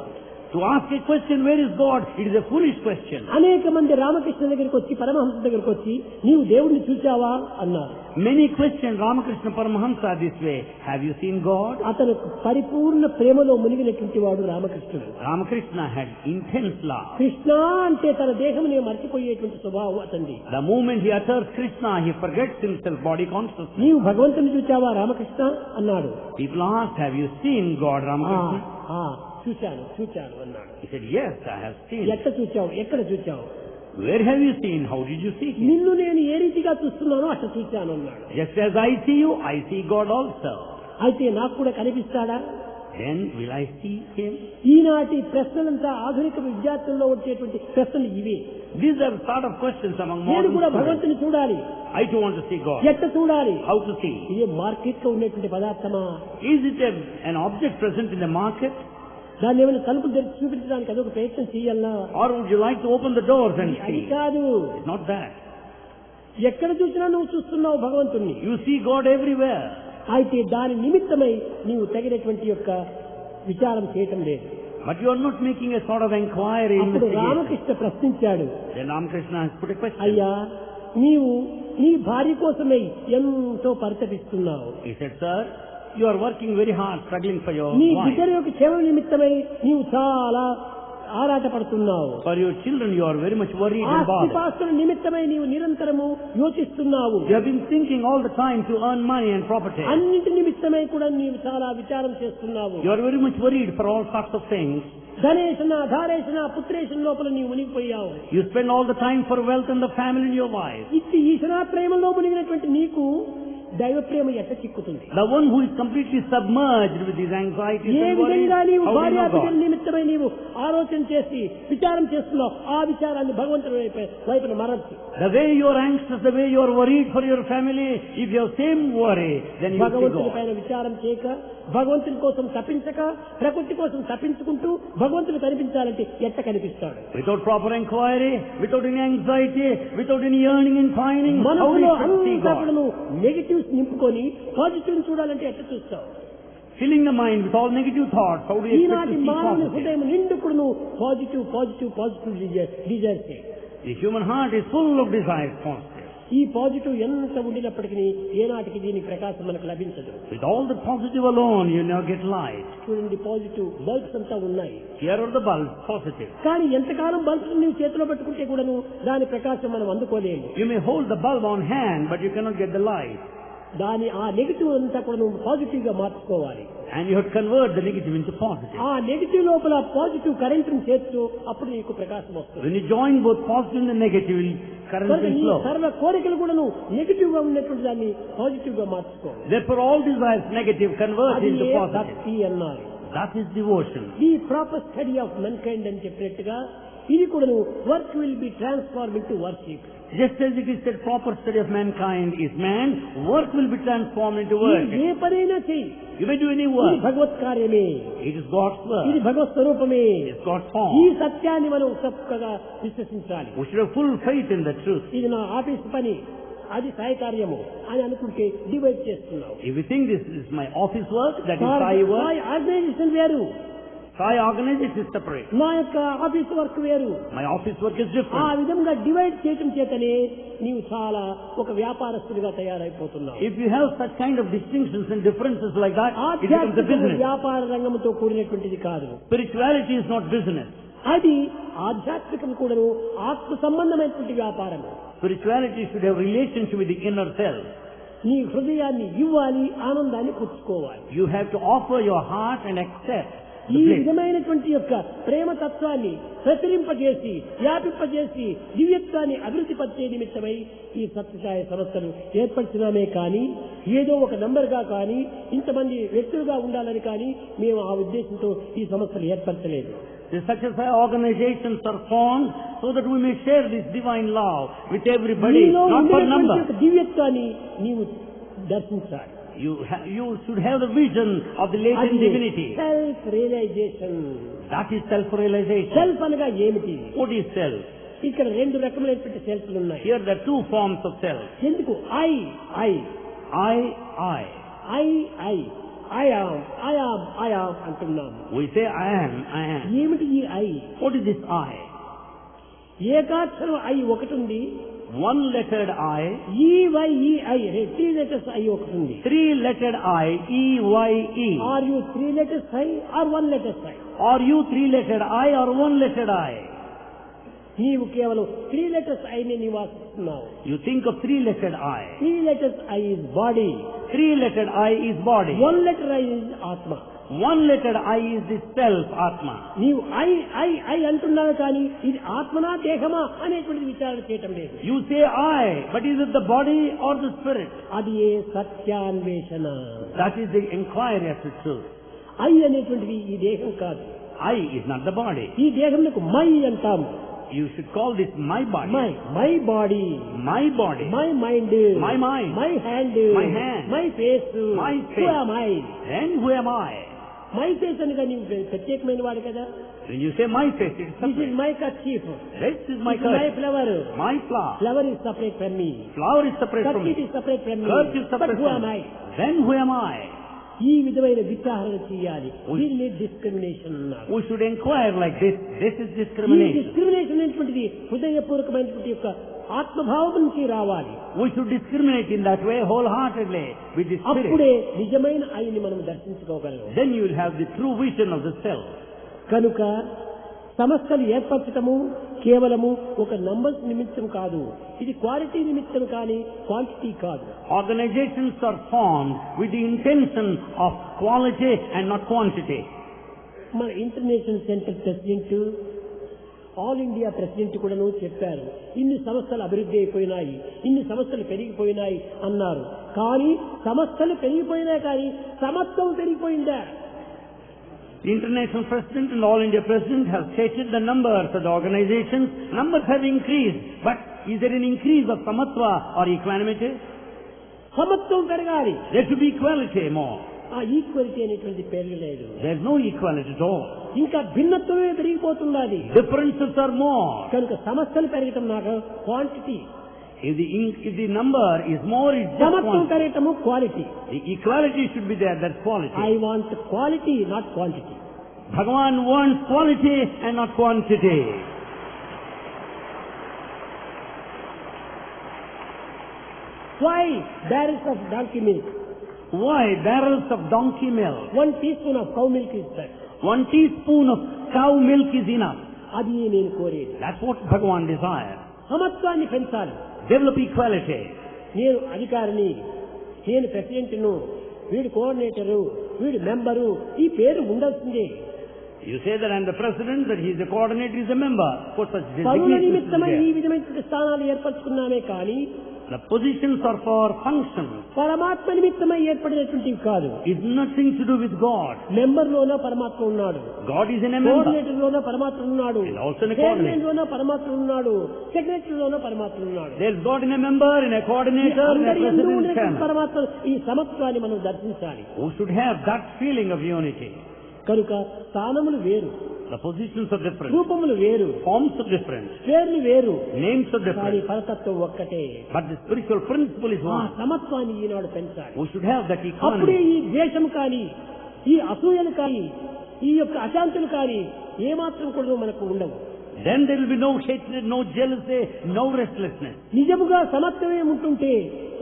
To ask a question, where is God? It is a foolish question. అనేక మంది రామకృష్ణ దగ్గరికి వచ్చి పరమహంస దగ్గరికి వచ్చి నీవు దేవుడిని చూచావా అన్నారు. Many question Ramakrishna Paramahamsa this way. Have you seen God? అతను పరిపూర్ణ ప్రేమలో మునిగినటువంటి వాడు రామకృష్ణుడు. Ramakrishna had intense love. Krishna అంటే తన దేహమునే మర్చిపోయేటువంటి స్వభావం అతనిది. The moment he utters Krishna, he forgets himself, body consciousness. నీవు భగవంతుని చూచావా రామకృష్ణ అన్నాడు. People asked, have you seen God, Ramakrishna? చూచాను అన్నాడు. He said, yes, I have seen. ఎక్కడ చూచావు, ఎక్కడ చూచావు? Where have you seen? How did you see him? నిన్ను నేను ఏ రీతిగా చూస్తున్నానో అట్లా చూచాను అన్నాడు. Just as I see you, I see God also. అయితే నాకు కూడా కనిపిస్తాడా? Then will I see him? ఈనాటి ప్రశ్నలంతా ఆధునిక విద్యార్థుల్లో వచ్చేటువంటి ప్రశ్నలు ఇవి. These are sort of questions among నేను modern కూడా students. భగవంతుని చూడాలి. I too want to see God. ఎట్లా చూడాలి? How to see? ఇది మార్కెట్ లో ఉన్నటువంటి పదార్థమా? Is it an object present in the market? దాన్ని ఏమైనా తలుపులు తెరిచి చూపించడానికి అదొక ప్రయత్నం చేయాలనా? Or would you like to open the doors and అది see? కాదు. It's not that. ఎక్కడ చూసినా నువ్వు చూస్తున్నావు భగవంతుణ్ణి. You see God everywhere. అయితే దాని నిమిత్తమై నీవు తగినటువంటి యొక్క విచారం చేయటం లేదు. But you are not making a sort of inquiry, అప్పుడు investigation. రామకృష్ణ ప్రశ్నించాడు. Then Ramakrishna has put a question. అయ్యా, నీవు నీ భార్య కోసమై ఎంతో పరితపిస్తున్నావు. He said, sir, you are working very hard, struggling for your నీ wife. బిడ్డ యొక్క క్షేమ నిమిత్తమై నీవు చాలా ఆరాటపడుతున్నావు. For your children, you are very much worried and bothered. ఆస్తిపాస్తుల నిమిత్తమై నీవు నిరంతరము యోచిస్తున్నావు. You have been thinking all the time to earn money and property. అన్నింటి నిమిత్తమై కూడా నీవు చాలా విచారం చేస్తున్నావు. You are very much worried for all sorts of things. ధనేషణ ధారేషణ పుత్రేషణ లోపల నీవు మునిగిపోయావు. You spend all the time for wealth and the family in your wife. ఇట్టి ఈశ్వర ప్రేమలో మునిగినటువంటి నీకు దైవ ప్రేమ ఎట్ట చిక్కుతుంది? The one who is completely submerged with his anxieties A and worries, విధంగా నీవు how do you భార్యా know బిడ్డల God? నిమిత్తమై నీవు ఆలోచన చేసి విచారం చేస్తున్నావు, ఆ విచారాన్ని భగవంతుడి వైపున మరల్చు. The way you are anxious, the way you are worried for your family, if you have same worry, then you see భగవంతుడి God. పైన విచారం చేయక, భగవంతుని కోసం తప్పించక, ప్రకృతి కోసం తప్పించుకుంటూ భగవంతుడు కనిపించాలంటే ఎట్ట కనిపిస్తాడు? Without proper inquiry, without any anxiety, without any yearning and pining, how do మనసులో you see అంతా God? కూడా నిగటివ్స్ నింపుకొని పాజిటివ్ చూడాలంటే ఎట్ట చూస్తావు? Filling the mind with all negative thoughts, how do you expect ఈనాటి to see మానవుని positive? హృదయం నిండుకుడు నువ్వు positive desires. The human heart is full of desires, positive. ఈ పాజిటివ్ ఎంత ఉండినప్పటికీ ఏనాటికి దీని ప్రకాశం మనకు లభించదు. With all the positive alone, you never get light. చూడండి, పాజిటివ్ బల్బ్స్ అంతా ఉన్నాయి. Here are the bulbs, positive. కానీ ఎంతకాలం బల్బ్స్ నీవు చేతిలో పెట్టుకుంటే కూడాను దాని ప్రకాశం మనం అందుకోలేము. You may hold the bulb on hand, but you cannot get the light. దాని ఆ నెగిటివ్ అంతా కూడా నువ్వు పాజిటివ్ గా మార్చుకోవాలి. And you have to convert the negative into positive. ఆ నెగిటివ్ లోపల పాజిటివ్ కరెంట్ చేస్తూ అప్పుడు నీకు ప్రకాశం వస్తుంది. When you join both positive and the negative, current కనుక will నీ flow. సర్వ కోరికలు కూడా నువ్వు నెగిటివ్ గా ఉన్నటువంటి దాన్ని పాజిటివ్ గా మార్చుకోవాలి. Therefore, all desires negative convert అది into ఏ positive. భక్తి అన్నారు. That is devotion. The proper study of mankind అని చెప్పినట్టుగా ఇది కూడా work will be transform into worship. Just as it is said, proper study of mankind is man, work will be transformed into work. ఏ పనైనా చెయ్యి, You may do any ఇది work. Bhagwat కార్యమే, It is God's ఇది work. భగవత్ స్వరూపమే. It's God's ఈ form. సత్యాన్ని మనం చక్కగా విశ్వసించాలి. We should have full faith in the truth. ఇది నా ఆఫీస్ పని, అది సాయ కార్యము అని అనుకుంటే డివైడ్ చేస్తున్నావు. If you think this is my office work, that is my work. Organization వేరు, So I organization is separate. నా యొక్క ఆఫీస్ వర్క్ వేరు. My office work is ఆ different. విధంగా డివైడ్ చేయటం చేతనే నీవు చాలా ఒక వ్యాపారస్తుడిగా తయారైపోతున్నావు. If you have such kind of distinctions and differences like that, it becomes a ఆధ్యాత్మిక business. వ్యాపార రంగంతో కూడినటువంటిది కాదు. Spirituality is not business. అది ఆధ్యాత్మికం కూడాను ఆత్మ సంబంధమైనటువంటి వ్యాపారం. Spirituality should have relationship with the inner self. నీ హృదయాన్ని ఇవ్వాలి, ఆనందాన్ని పుచ్చుకోవాలి. You have to offer your heart and accept ఈ the bliss. విధమైనటువంటి యొక్క ప్రేమ తత్వాన్ని ప్రతిరింపజేసి వ్యాపింపజేసి దివ్యత్వాన్ని అభివృద్ధి పరిచే నిమిత్తమై ఈ సత్యసాయి సంస్థలు ఏర్పరిచినామే కానీ ఏదో ఒక నంబర్గా కానీ ఇంతమంది వ్యక్తులుగా ఉండాలని కానీ మేము ఆ ఉద్దేశంతో ఈ సంస్థలు ఏర్పరచలేదు. The Satyasai organizations are formed so that we may share this divine love with everybody, నీలో not for ఉండేటువంటి number. యొక్క దివ్యత్వాన్ని నీవు దర్శించాలి. You should have the vision of the latent divinity. Self realization. That is self-realization. Self అనగా ఏమిటి? What is self? ఇక్కడ రెండు రకములైనటువంటి సెల్ఫ్లు ఉన్నాయి. Here there are two forms of self. ఎందుకు ఐ ఆమ్ అంటున్నాము. We say I am. ఏమిటి ఈ I? What is this I? ఏకాక్షరం ఐ ఒకటి ఉంది. One-lettered I. ఈవైఈఐ 3 లెటర్స్ ఐ ఒకటి ఉంది. Three-lettered I. E-Y-E. Are you 3 letters I are 1 letters I? Are you three-lettered I or one-lettered I? నీవు కేవలం 3 letters ఐని నివాసిస్తున్నావు. You think of three-lettered I. 3 letters I is body. Three-lettered I is body. 1 letter I is ఆత్మ. One-lettered I is the self, Atma. నీవు I అంటున్నావు కానీ ఇది ఆత్మనా దేహమా అనేటువంటి విచారణ చేయటం లేదు. You say I, but is it the body or the spirit? అది ఏ సత్యాన్వేషణ. That is the inquiry after truth. I అనేటువంటిది ఈ దేహం కాదు. I is not the body. ఈ దేహంకు మై అంటాము. You should call this my body. My body, My body. My mind, My mind. My hand, My hand. My face, My face. My Then who am I? My face అనగా నీవు ప్రత్యేకమైన వాడు కదా. When you say my face, it's this is separate. My kerchief, This is my my curse. Flower, My flower. Flower is separate from me, Flower is separate from kerchief me. Is separate from me, Curse is but separate who from am me. I? Then who am I? ఈ విధమైన విచారణ చేయాలి. దీన్ని discrimination అన్నారు. We should inquire like this. This is ఈ discrimination. Discrimination అనేటువంటిది హృదయపూర్వకమైనటువంటి యొక్క ఆత్మభావం నుంచి రావాలి. We should discriminate in that way wholeheartedly with the spirit. అప్పుడే నిజమైన ఐని మనం దర్శించుకోగలం. Then you will have the true vision of the self. కనుక సంస్థలు ఏర్పరచటము కేవలము ఒక నంబర్స్ నిమిత్తం కాదు. ఇది క్వాలిటీ నిమిత్తం కానీ క్వాంటిటీ కాదు. Organizations are formed with the intention of quality and not quantity. మన international centre president, all India president కూడాను చెప్పారు, ఇన్ని సంస్థలు అభివృద్ధి అయిపోయినాయి, ఇన్ని సంస్థలు పెరిగిపోయినాయి అన్నారు. కానీ సంస్థలు పెరిగిపోయినా కానీ సమత్వం పెరిగిపోయిందా? The international president and all India president have stated the numbers of the organizations. Numbers have increased, but is there an increase of samatva or equanimity? సమత్వం పెరగాలి. There should be equality more. ఆ equality అనేటువంటి పేరు లేదు. There is no equality at all. ఇంకా భిన్నత్వమే పెరిగిపోతున్నది. Differences are more. కనుక సమస్యలు పెరగటం నాకు quantity, If the number is more, it's just సమత్వం quantity. పెరగటము quality. The equality should be there, that's quality. I want quality not quantity. Bhagavan wants quality and not quantity. Why barrels of donkey milk? Why barrels of donkey milk? 1 teaspoon of cow milk is that. 1 teaspoon of cow milk is enough. అది నేను కోరేది. That's what Bhagavan desires. సమత్వాన్ని పెంచాలి. Develop equality. నేను అధికారిని, నేను ప్రెసిడెంట్ను, వీడు coordinator, వీడు member, ఈ పేరు ఉండాల్సిందే. You say that I'm the president, that he is the coordinator, he is a member. Put such పనుల designations నిమిత్తమై ఈ there. విధమైన స్థానాలు ఏర్పరచుకున్నామే కానీ The positions are for functions. పరమాత్మ నిమిత్తమై ఏర్పడినటువంటివి కాదు. It's nothing to do with God. Member లోనో పరమాత్మ ఉన్నాడు, God is in a member. Coordinator లోనో పరమాత్మ ఉన్నాడు, And also in a chairman coordinator. లోనో పరమాత్మ ఉన్నాడు, సెక్రటరీ లోనో పరమాత్మ ఉన్నాడు. There's God in a member, in a coordinator, in a అందరి యందు president, ఉన్నటువంటి chairman. పరమాత్మ ఈ సమత్వాన్ని మనం దర్శించాలి. Who should have that feeling of unity? కనుక స్థానములు వేరు, The positions are different. రూపములు వేరు, Forms are different. పేర్లు వేరు, Names are కానీ different. పరతత్వం ఒక్కటే. But the spiritual principle is ఆ one. సమత్వాన్ని ఈనాడు పెంచాలి. We should have that అప్పుడే economy. ఈ ద్వేషం కానీ, ఈ అసూయలు కానీ, ఈ ఈ యొక్క అశాంతులు కానీ ఏమాత్రం కూడా మనకు ఉండవు. Then there will be no hatred, no jealousy, no restlessness. నిజముగా సమత్వమే ఉంటుంటే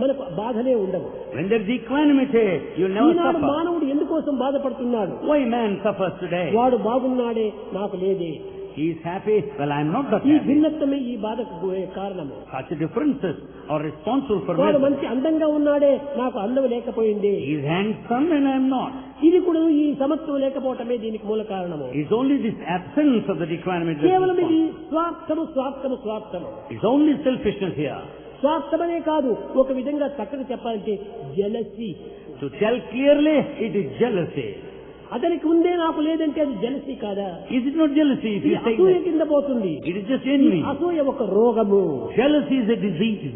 మనకు బాధనే ఉండవు. When there is equanimity, you will never Eenadu suffer. మానవుడు ఎందుకోసం బాధపడుతున్నాడు? Why man suffers today? వాడు బాగున్నాడే, నాకు లేదే. He is happy, well I am not that ఈ happy. భిన్నత్వమే ఈ బాధకు కారణము. Such differences are responsible for వాడు misery. మంచి అందంగా ఉన్నాడే, నాకు అందం లేకపోయింది. He is handsome and I am not. ఇది కూడా ఈ సమత్వం లేకపోవటమే దీనికి మూల కారణము. It's only this absence of the equanimity. కేవలం ఇది స్వార్థము స్వార్థము స్వార్థము. It's only selfishness here. స్వార్థమనే కాదు, ఒక విధంగా చక్కగా చెప్పాలంటే jealousy. To tell clearly, it is jealousy. అతనికి ఉందే నాకు లేదంటే అది జెలసీ కాదా? Is it not jealousy if ఇది you say అసూయ that? కింద పోతుంది. It is just envy. అసూయ ఒక రోగము. Jealousy is a disease.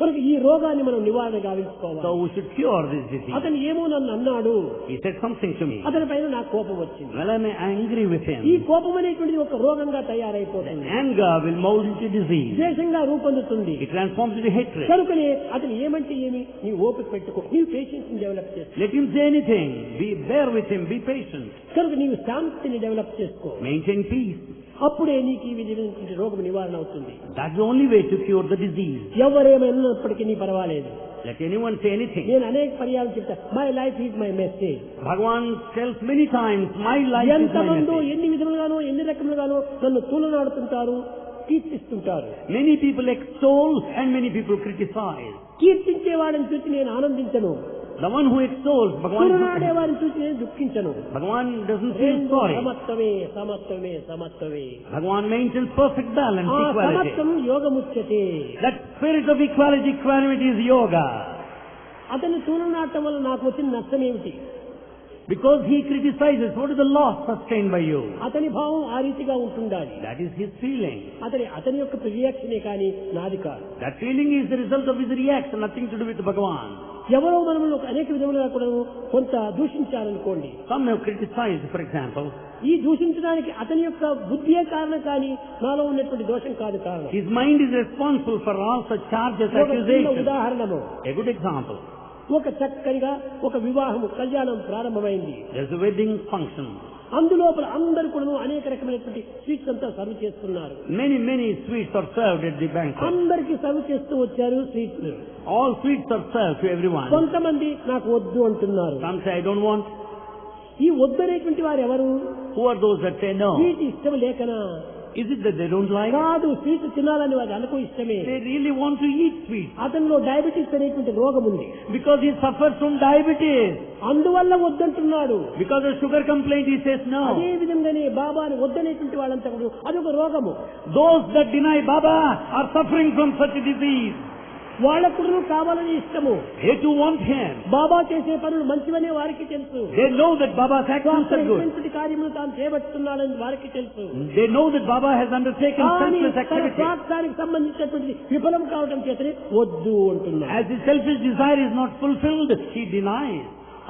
కనుక ఈ రోగాన్ని మనం నివారణ గావించుకోవాలి. So we should cure this disease. అతను ఏమో నన్ను అన్నాడు, He said something to me. అతని పైన నాకు కోపం వచ్చింది. Well, I am angry with ఈ him. కోపం అనేటువంటిది ఒక రోగంగా తయారైపోతుంది. Anger will mold into disease. ద్వేషంగా రూపొందుతుంది. It transforms into hatred. కనుకనే అతను ఏమంటే ఏమి, నీ ఓపిక పెట్టుకో, నీవు పేషెన్స్ డెవలప్ చేసుకో. Let him say anything. Bear with him. Be patient. కనుక నీవు శాంతిని డెవలప్ చేసుకో. Maintain peace. అప్పుడే నీకు ఈ విధమైనటువంటి రోగం నివారణ అవుతుంది. That's the only way to cure the disease. ఎవరేమైనప్పటికీ నీ పర్వాలేదు. Let anyone say anything. నేను అనేక పర్యాలు చెప్తా, my life is my message. Bhagavan tells many times, my life is my ఎంతమందో message. ఎన్ని విధములుగానో ఎన్ని రకములుగానో నన్ను తూలనాడుతుంటారు, కీర్తిస్తుంటారు. Many people extol and many people criticize. కీర్తించేవాడిని చూసి నేను ఆనందించను, The one who extols, తూలనాడే వారిని చూసి నేను దుఃఖించను. Bhagavan doesn't feel రెండు sorry. సమత్వమే సమత్వమే సమత్వమే. Bhagavan maintains perfect balance, ఆ equality. సమత్వం యోగముచ్యతే. That spirit of equality, equanimity is yoga. అతను తూలనాటం వల్ల నాకు వచ్చిన నష్టం ఏమిటి? Because he criticizes, what is the loss sustained by you? అతని భావం ఆ రీతిగా ఉంటుండాలి. That is his feeling. అతని యొక్క రియాక్షనే కానీ నాది కాదు. That feeling is the result of his reaction, nothing to do with Bhagavan. ఎవరో మనల్ని అనేక విధములుగా కూడా కొంత దూషించాలనుకోండి. Some have criticized, for example. ఈ దూషించడానికి అతని యొక్క బుద్ధియే కారణం కానీ నాలో ఉన్నటువంటి దోషం కాదు కారణం. His mind is responsible for all such charges, ఒక చిన్న accusations. ఉదాహరణము, A good example. ఒక చక్కనిగా ఒక వివాహము కళ్యాణం ప్రారంభమైంది. There's a wedding function. అందులోపల అందరూ కూడా అనేక రకమైనటువంటి స్వీట్స్ అంతా సర్వ్ చేస్తున్నారు. Many sweets are served at the banquet. అందరికి సర్వ్ చేస్తూ వచ్చారు sweets. All sweets are served to everyone. కొంతమంది నాకు వద్దు అంటున్నారు. Some say, I don't want. ఈ వద్దనేటువంటి వారు ఎవరు? Who are those that say no? Sweet ఇష్టం లేకనా? Is it that they don't like? కాదు, స్వీట్ తినాలని వారికి అనుకో ఇష్టమే. They really want to eat sweets. అతనిలో డయాబెటీస్ అనేటువంటి రోగం ఉంది. Because he suffers from diabetes. అందువల్ల వద్దంటున్నాడు. Because of sugar complaint, he says no. అదే విధంగానే బాబాని వద్దనేటువంటి వాళ్ళంతా కూడా అదొక రోగము. Those that deny Baba are suffering from such a disease. వాళ్ళకు కావాలని ఇష్టము. They too want him. బాబా చేసే పనులు మంచివనే వారికి తెలుసు. They know that Baba's actions are good. కార్యములు తాను చేపడుతున్నాడని వారికి తెలుసు. They know that Baba has undertaken కానీ selfless తన activity. స్వార్థానికి సంబంధించినటువంటి విఫలం కావడం చేతనే వద్దు అంటున్నాడు. As his selfish desire is not fulfilled, he denies.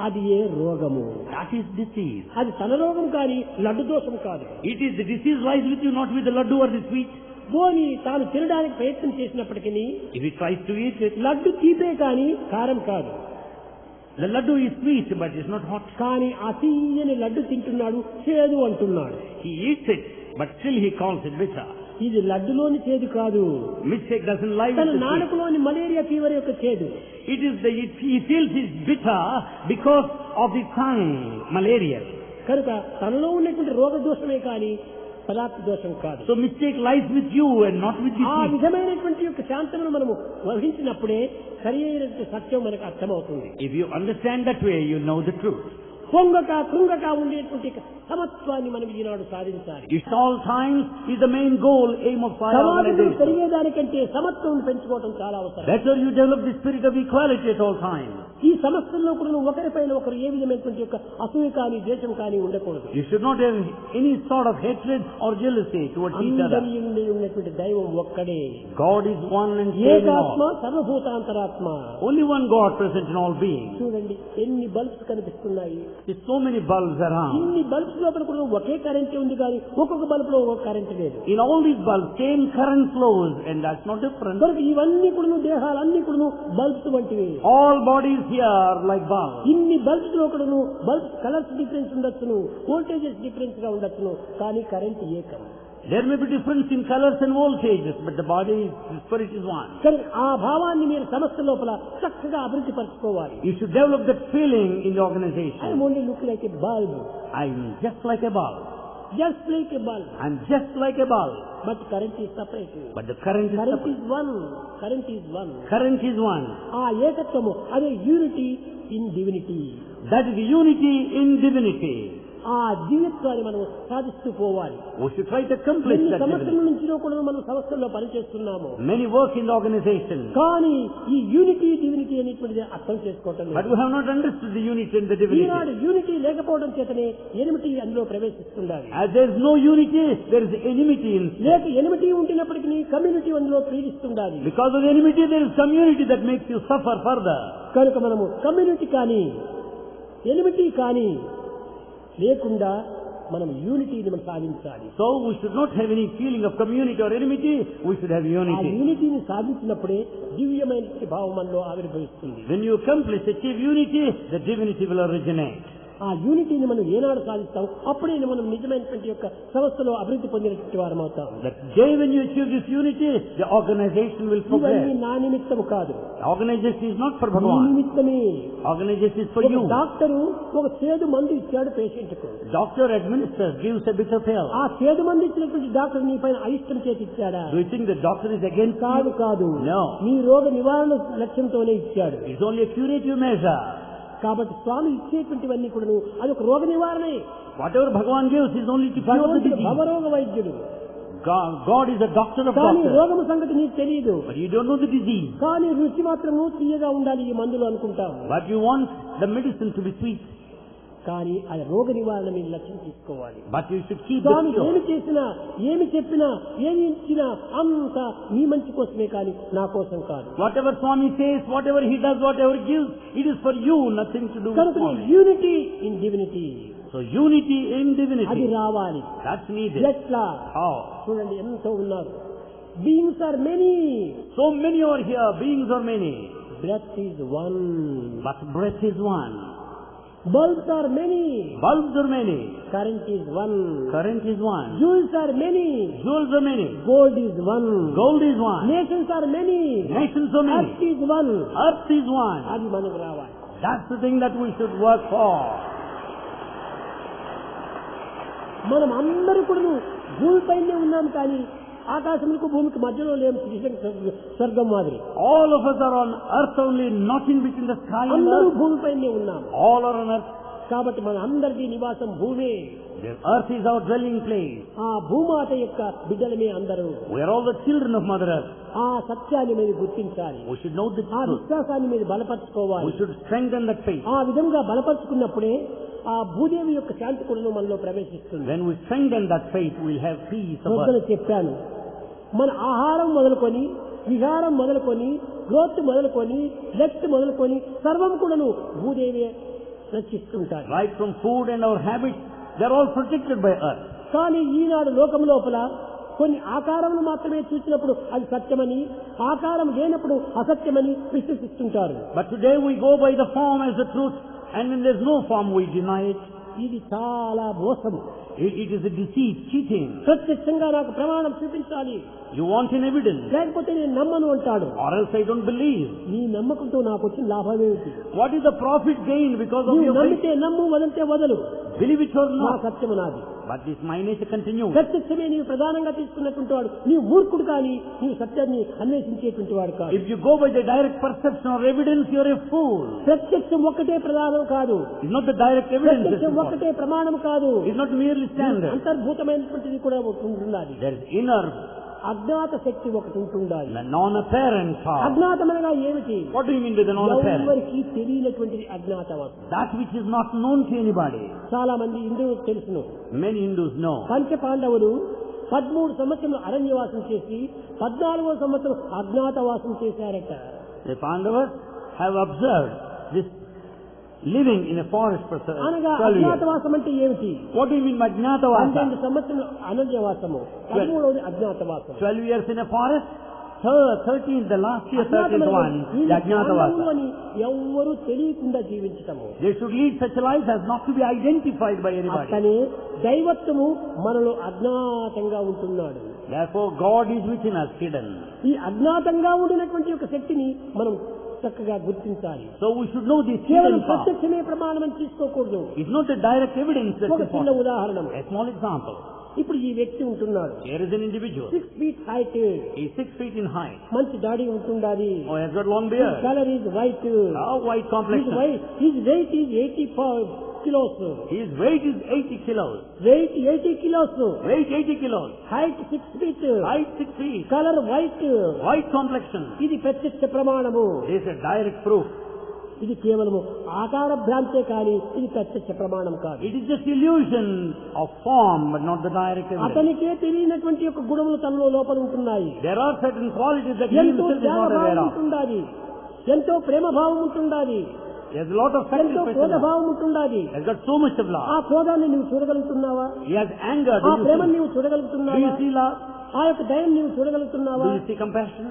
అది ఏ రోగము? That is disease. అది తన రోగం కానీ లడ్డు దోషం కాదు. It is the disease lies with you, not with the laddu or the sweet. పోని తాను తినడానికి ప్రయత్నం చేసినప్పటికీ If he tries to eat it, laddu తీపే కానీ కారం కాదు. the laddu is sweet, but it's not hot. కానీ ఆ తీయని లడ్డు తింటున్నాడు, చేదు అంటున్నాడు. He eats it, but still he calls it bitter. ఇది లడ్డులోని చేదు కాదు, Mistake doesn't lie తన with the sweet. నాలుకలోని మలేరియా ఫీవర్ యొక్క చేదు. He feels it's bitter because of the tongue, malaria. కనుక తనలో ఉన్నటువంటి రోగ దోషమే కానీ పదార్థ దోషం కాదు. So mistake lies with you and not with the ఆ sweet. విధమైనటువంటి యొక్క శాంతమును మనము వహించినప్పుడే సరి అయినటువంటి సత్యం మనకు అర్థమవుతుంది. If you understand that way, you know the truth. పొంగక కృంగక ఉండేటువంటి సమత్వాన్ని మనం ఈనాడు సాధించాలి. At all times is the main goal, aim of fire సమాజంలో organization. పెరిగేదానికంటే సమత్వం పెంచుకోవడం చాలా అవసరం. That's why you develop the spirit of equality at all times. ఈ సమస్యల్లో కూడా ఒకరిపైన ఒకరు ఏ విధమైనటువంటి యొక్క అసూయ కానీ ద్వేషం కానీ ఉండకూడదు. You should not have any sort of hatred or jealousy towards each other. అందరి యందు ఉన్నటువంటి దైవం ఒక్కడే. God is one and same in ఏకాత్మ all. సర్వభూతాంతరాత్మ. Only one God present in all beings. చూడండి ఎన్ని బల్బ్స్ కనిపిస్తున్నాయి. There's so many bulbs around. ఇన్ని bulbs లోపల కూడా ఒకే కరెంట్ ఉంది కానీ ఒక్కొక్క బల్బులో ఒక్కొక్క కరెంట్ లేదు. In all these bulbs, same current flows, and that's not different. కనుక ఇవన్నీ కూడా దేహాలన్నీ కూడా బల్బ్స్ వంటివి. All bodies here are like bulbs. ఇన్ని బల్బ్స్ లో కూడా బల్బ్స్ కలర్స్ డిఫరెన్స్ ఉండొచ్చును, వోల్టేజెస్ డిఫరెన్స్ గా ఉండొచ్చును, కానీ కరెంట్ ఏకం. There may be difference in colors and voltages, but the body, the spirit is one. కనుక ఆ భావాన్ని మీరు సంస్థ లోపల చక్కగా అభివృద్ధి పరచుకోవాలి. You should develop that feeling in the I organization. am only look like a bulb. I'm just like a bulb. Just like a bulb. I'm just like a bulb. But current is separate. But the current is Current separate. is one. Current is one. Current is one. ఆ ఏకత్వము అదే unity in divinity. That is unity in divinity. ఆ దివ్యత్వాన్ని మనం సాధిస్తూ పోవాలి. We should try to accomplish ఎన్ని that సంవత్సరాల divinity. నుంచి కూడా మనం సంస్థల్లో పనిచేస్తున్నాము. Many work in the organization. కానీ ఈ యూనిటీ డివినిటీ అనేటువంటిది అర్థం చేసుకోవటం But లేదు. we have not understood the unity and the divinity. Eenadu unity లేకపోవడం చేతనే ఎనిమిటీ అందులో ప్రవేశిస్తుండాలి. As there is no unity, there is enmity in. లేక ఎనిమిటీ ఉంటున్నప్పటికీ కమ్యూనిటీ అందులో పీడిస్తుండాలి. Because of the enmity, there is community that makes you suffer further. కనుక మనము community కానీ enmity కానీ లేకుండా మనం యూనిటీని మనం సాధించాలి. So we should not have any feeling of community or enmity, we should have ఆ unity. యూనిటీని సాధించినప్పుడే దివ్యమైన భావం మనలో ఆవిర్భవిస్తుంది. When you accomplish, achieve unity, the divinity will originate. ఆ యూనిటీని మనం ఏనాడు సాధిస్తాం అప్పుడే మనం నిజమైనటువంటి యొక్క సంస్థలో అభివృద్ధి పొందినటువంటి వారం అవుతాం. That day when you achieve this unity, the organization will ఇవన్నీ progress. నా నిమిత్తము కాదు, Organization is not for నీ Bhagavan. నిమిత్తమే. Organization is for ఒక you. డాక్టరు ఒక చేదు మందు ఇచ్చాడు పేషెంట్ కు. Doctor administers, gives a bitter pill. ఆ చేదు మందు ఇచ్చినటువంటి డాక్టర్ నీ పైన అయిష్టం చేసి ఇచ్చాడా? Do you think the doctor is against కాదు you? కాదు, No. నీ రోగ నివారణ లక్ష్యంతోనే ఇచ్చాడు. It's only a curative measure. కాబట్టి స్వామి ఇచ్చేటువంటివన్నీ కూడా అది ఒక రోగ నివారణే. Whatever Bhagavan gives is only to cure the భగవంతుడు disease. భవరోగ వైద్యుడు. God is a doctor of కానీ doctors. రోగము సంగతి నీకు తెలియదు. But you don't know the disease. కానీ రుచి మాత్రము తీయగా ఉండాలి ఈ మందులు అనుకుంటాం. But you want the medicine to be sweet. కానీ అది రోగ నివారణ మీరు లక్ష్యం తీసుకోవాలి. But you should keep the Swamy cure. ఏమి చేసినా ఏమి చెప్పినా ఏమి ఇచ్చినా అంతా నీ మంచి కోసమే కానీ నా కోసం కాదు. Whatever Swami says, whatever he does, whatever he gives, it is for you, nothing to do with కనుక Swami. Unity in divinity So unity in అది divinity, రావాలి. that's needed. ఎట్లా How? చూడండి ఎంతో ఉన్నారు. Beings are many, So many are here, beings are many, breath is one. but breath is one. Bulbs are many, Bulbs are many, current is one. current is one. Jewels are many, Jewels are many, gold is one. gold is one. Nations are many, Nations are ఎర్త్ many, is one. earth is one. అది మనకు రావాలి. That's the thing that we should work for. మనం అందరూ కూడా భూమిపైనే ఉన్నాం కానీ ఆకాశములకు భూమికి మధ్యలో లేము. స్వర్గం మాదిరి All of us are on earth only, not in between the sky and అందరూ earth. భూమిపైనే ఉన్నాం. All are on earth. కాబట్టి మన అందరికీ నివాసం భూమే. The earth is our dwelling place. ఆ భూమాత యొక్క బిడ్డలమే అందరూ. We are all the children of Mother Earth. ఆ సత్యాన్ని మీరు గుర్తించాలి. We should know the ఆ truth. విశ్వాసాన్ని మీరు బలపరచుకోవాలి. We should strengthen that faith. ఆ విధంగా బలపరుచుకున్నప్పుడే ఆ భూదేవి యొక్క శాంతి కూడా మనలో ప్రవేశిస్తుంది. When we strengthen that faith, we'll have peace of పొద్దున earth. చెప్పాను, మన ఆహారం మొదలుకొని విహారం మొదలుకొని గ్రోత్ మొదలుకొని లెఫ్ట్ మొదలుకొని సర్వం కూడాను Bhudevi రక్షిస్తుంటారు. Right from food and our habits, they're all protected by earth. కానీ ఈనాడు లోకం లోపల కొన్ని ఆకారములు మాత్రమే చూసినప్పుడు అది సత్యమని, ఆకారం లేనప్పుడు అసత్యమని విశ్వసిస్తుంటారు. But today we go by the form as the truth, and when there's no form, we deny it. ఇది చాలా మోసము. It is a deceit, cheating. ప్రత్యక్షంగా నాకు ప్రమాణం చూపించాలి, You want an evidence, లేకపోతే నేను నమ్మను అంటాడు. or else I don't believe. నీ నమ్మకంతో నాకు వచ్చిన లాభమేమిటి? What is the profit gained because of నువ్వు your faith? నమ్మితే నమ్ము, వదిలితే వదలు. Believe it or నా not. సత్యము నాది. But this my nature continues. ప్రత్యక్షమే నీవు ప్రధానంగా తీసుకున్నటువంటి వాడు నీవు మూర్ఖుడు కానీ నీవు సత్యాన్ని అన్వేషించేటువంటి వాడు కాదు. If you go by the direct perception or evidence, you're a fool. ప్రత్యక్షం ఒక్కటే ప్రధానం కాదు, It's not the direct evidence. that's ప్రత్యక్షం important. ఒక్కటే ప్రమాణం కాదు, It's not merely standard. అంతర్భూతమైనటువంటిది కూడా ఉంటున్నది. There is inner, అజ్ఞాత శక్తి ఒకటి ఉంటుండాలి. the non-apparent power. అజ్ఞాతమనగా ఏమిటి? What do you mean by the non-apparent? ఎవరికి తెలియనటువంటిది అజ్ఞాతవాసం. That which is not known to anybody. చాలా మంది హిందువులకు తెలుసును. Many Hindus know. పంచ పాండవులు 13 సంవత్సరాలు అరణ్యవాసం చేసి 14వ సంవత్సరం అజ్ఞాతవాసం చేశారట. The Pandavas have observed this living in a forest for అనగా 12 years. అజ్ఞాతవాసం అంటే ఏమిటి? What do you mean by Jnatavasa? 12 సంవత్సరాలు అరణ్యవాసము, 13వ అజ్ఞాతవాసం. 12 years in a forest, 13th, the last year, 13th one, the Ajnatavasa. అని ఎవ్వరూ తెలియకుండా జీవించటము. They should lead such a life as not to be identified by anybody. అతనే దైవత్వము మనలో అజ్ఞాతంగా ఉంటున్నాడు. Therefore, God is within us, hidden. ఈ అజ్ఞాతంగా ఉండినటువంటి ఒక శక్తిని మనం చక్కగా గుర్తించాలి. So we should know this కేవలం hidden power. ప్రత్యక్షమే ప్రమాణం అని తీసుకోకూడదు. It's not a direct evidence that's ఒక చిన్న important. ఉదాహరణ. A small example. ఇప్పుడు ఈ వ్యక్తి ఉంటున్నాడు, Here is an individual. 6 feet height, He is 6 feet in height. మంచి దాడి ఉంటుండాలి, Oh, he has got long beard. Colour is white, White complexion. His weight is 85 kilos, His weight is 80 kilos. Weight 80 kilos, Weight 80 kilos. Height 6 feet, Height 6 feet. Colour white. White complexion. ఇది ప్రత్యక్ష ప్రమాణము. This is a direct proof. ఇది కేవలము ఆకార భ్రాంతే కానీ ఇది ప్రత్యక్ష ప్రమాణం కాదు. It is just illusion of form, but not the direct evidence. అతనికే తెలియనటువంటి యొక్క గుణములు తనలో లోపల ఉంటున్నాయి. There are certain qualities that he ఎంతో himself is not aware త్యాగభావం of. ఉంటుండాలి, ఎంతో ప్రేమభావం ఉంటుండాలి, He has a lot of ఎంతో sacrifice. క్రోధభావం ఉంటుండాలి. He has got so much of ఆ love. క్రోధాన్ని నీవు చూడగలుగుతున్నావా? He has anger. ఆ Do you ప్రేమను see? నీవు Do చూడగలుగుతున్నావా? you see love? ఆ యొక్క దయం నీవు చూడగలుగుతున్నావా? Do you see compassion?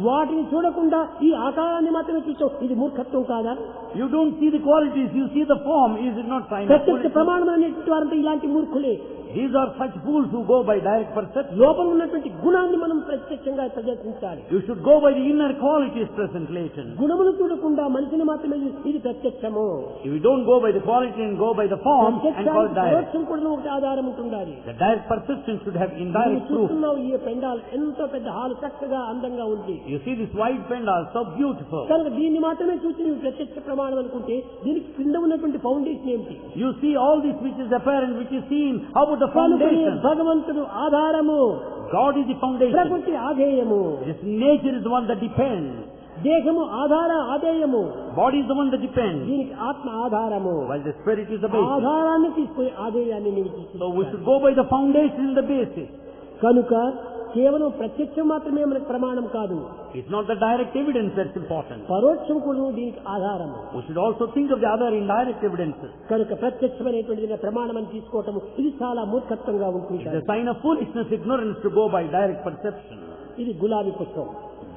వాటిని చూడకుండా ఈ ఆకారాన్ని మాత్రమే చూసావు, ఇది మూర్ఖత్వం కాదా? You don't see the qualities, you see the form. Is it not sign of ప్రత్యక్ష foolishness? ప్రమాణం అనేటువంటి వారంతా ఇలాంటి మూర్ఖులే. These are such fools who go by direct perception. లోపల ఉన్నటువంటి గుణాన్ని మనం ప్రత్యక్షంగా ప్రదర్శించాలి. You should go by the inner qualities present latent. గుణమును చూడకుండా మనిషిని మాత్రమే ఇది ప్రత్యక్షము. If you don't go by the quality and go by the form and call it direct. పరోక్షం కూడా ఒకటి ఆధారం ఉంటుండాలి. The direct perception should have నువ్వు indirect proof. చూస్తున్నావు ఈ పెండాల్ ఎంతో పెద్ద హాల్ చక్కగా అందంగా ఉంది. You see this white pendal, so beautiful. కనుక దీన్ని మాత్రమే చూసి నువ్వు ప్రత్యక్ష ప్రమాణం అనుకుంటే దీనికి కింద ఉన్నటువంటి ఫౌండేషన్ ఏమిటి? You see all this which is apparent, which is seen. How about the కనుకనే foundation? భగవంతుడు ఆధారము, God is the foundation. ప్రకృతి ఆధేయము, This nature is the one that depends. దేహము ఆధేయము, Body is the one that depends. దీనికి ఆత్మ ఆధారము. While the spirit is the basis. ఆధారాన్ని తీసుకుని ఆధేయాన్ని నీవు So we తీసుకుంటావు. should go by the foundation and the basis. కనుక కేవలం ప్రత్యక్షం మాత్రమే మనకు ప్రమాణం కాదు, It's not the direct evidence that's important. పరోక్షం కూడా దీనికి ఆధారము. We should also think of the other indirect evidences. కనుక ప్రత్యక్షమైనటువంటి ప్రమాణం అని తీసుకోవటం ఇది చాలా మూర్ఖత్వంగా It's ఉంటుంది. a sign of foolishness, ignorance to go by direct perception. ఇది గులాబీ పుష్పం,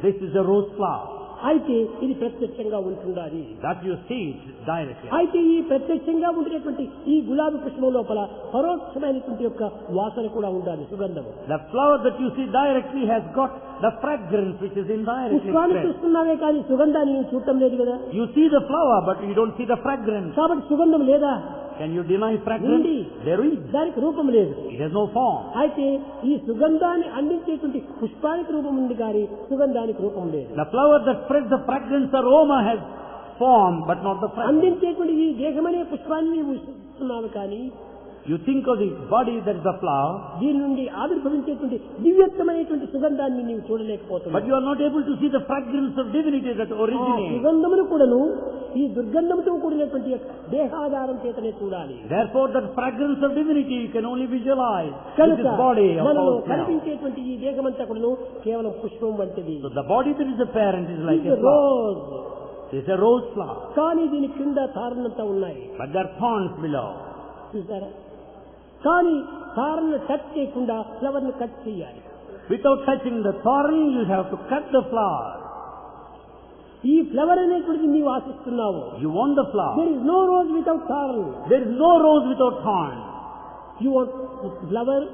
This is a rose flower. అయితే ఇది ప్రత్యక్షంగా ఉంటుండాలి. That you see it directly. అయితే ఈ ప్రత్యక్షంగా ఉండేటువంటి ఈ గులాబీ పుష్పం లోపల పరోక్షమైనటువంటి యొక్క వాసన కూడా ఉండాలి, సుగంధము. The flower that you see directly has got the fragrance which is indirectly పుష్పాన్ని expressed. చూస్తున్నావే కానీ సుగంధాన్ని నువ్వు చూడటం లేదు కదా. You see the flower, but you don't see the fragrance. కాబట్టి సుగంధం లేదా? Can you deny fragrance? ఉంది. There is. దానికి రూపం లేదు. It has no form. అయితే ఈ సుగంధాన్ని అందించేటువంటి పుష్పానికి రూపం ఉంది కానీ సుగంధానికి రూపం లేదు. The flower that spreads the fragrance aroma has form, but not the fragrance. అందించేటువంటి ఈ దేహమనే పుష్పాన్ని నీవు ఇస్తున్నావు కానీ You think of the body that is the flower, దీని నుండి ఆవిర్భవించేటువంటి దివ్యత్వమైనటువంటి సుగంధాన్ని నీవు చూడలేకపోతున్నావు. but you are not able to see the fragrance of divinity that ఆ originates. సుగంధమును కూడాను ఈ దుర్గంధముతో కూడినటువంటి దేహాధారం చేతనే చూడాలి. Therefore, that fragrance of divinity you can only visualize with కనుక this body of మనలో foul smell. కనిపించేటువంటి ఈ దేహమంతా కూడాను కేవలం పుష్పం వంటిది. So the body that is apparent is like ఇది a flower. Rose, It's a rose flower, కానీ దీని కింద తారనంతా ఉన్నాయి, but there are thorns below. చూసారా? కానీ తారను టచ్ చేయకుండా ఫ్లవర్ ను కట్ చేయాలి. Without touching the thorn, you have to cut the flower. ఈ ఫ్లవర్ అనేటువంటిది నీవు ఆశిస్తున్నావు. You want the flower. There is no rose without thorn. There is no rose without thorn. You want flower,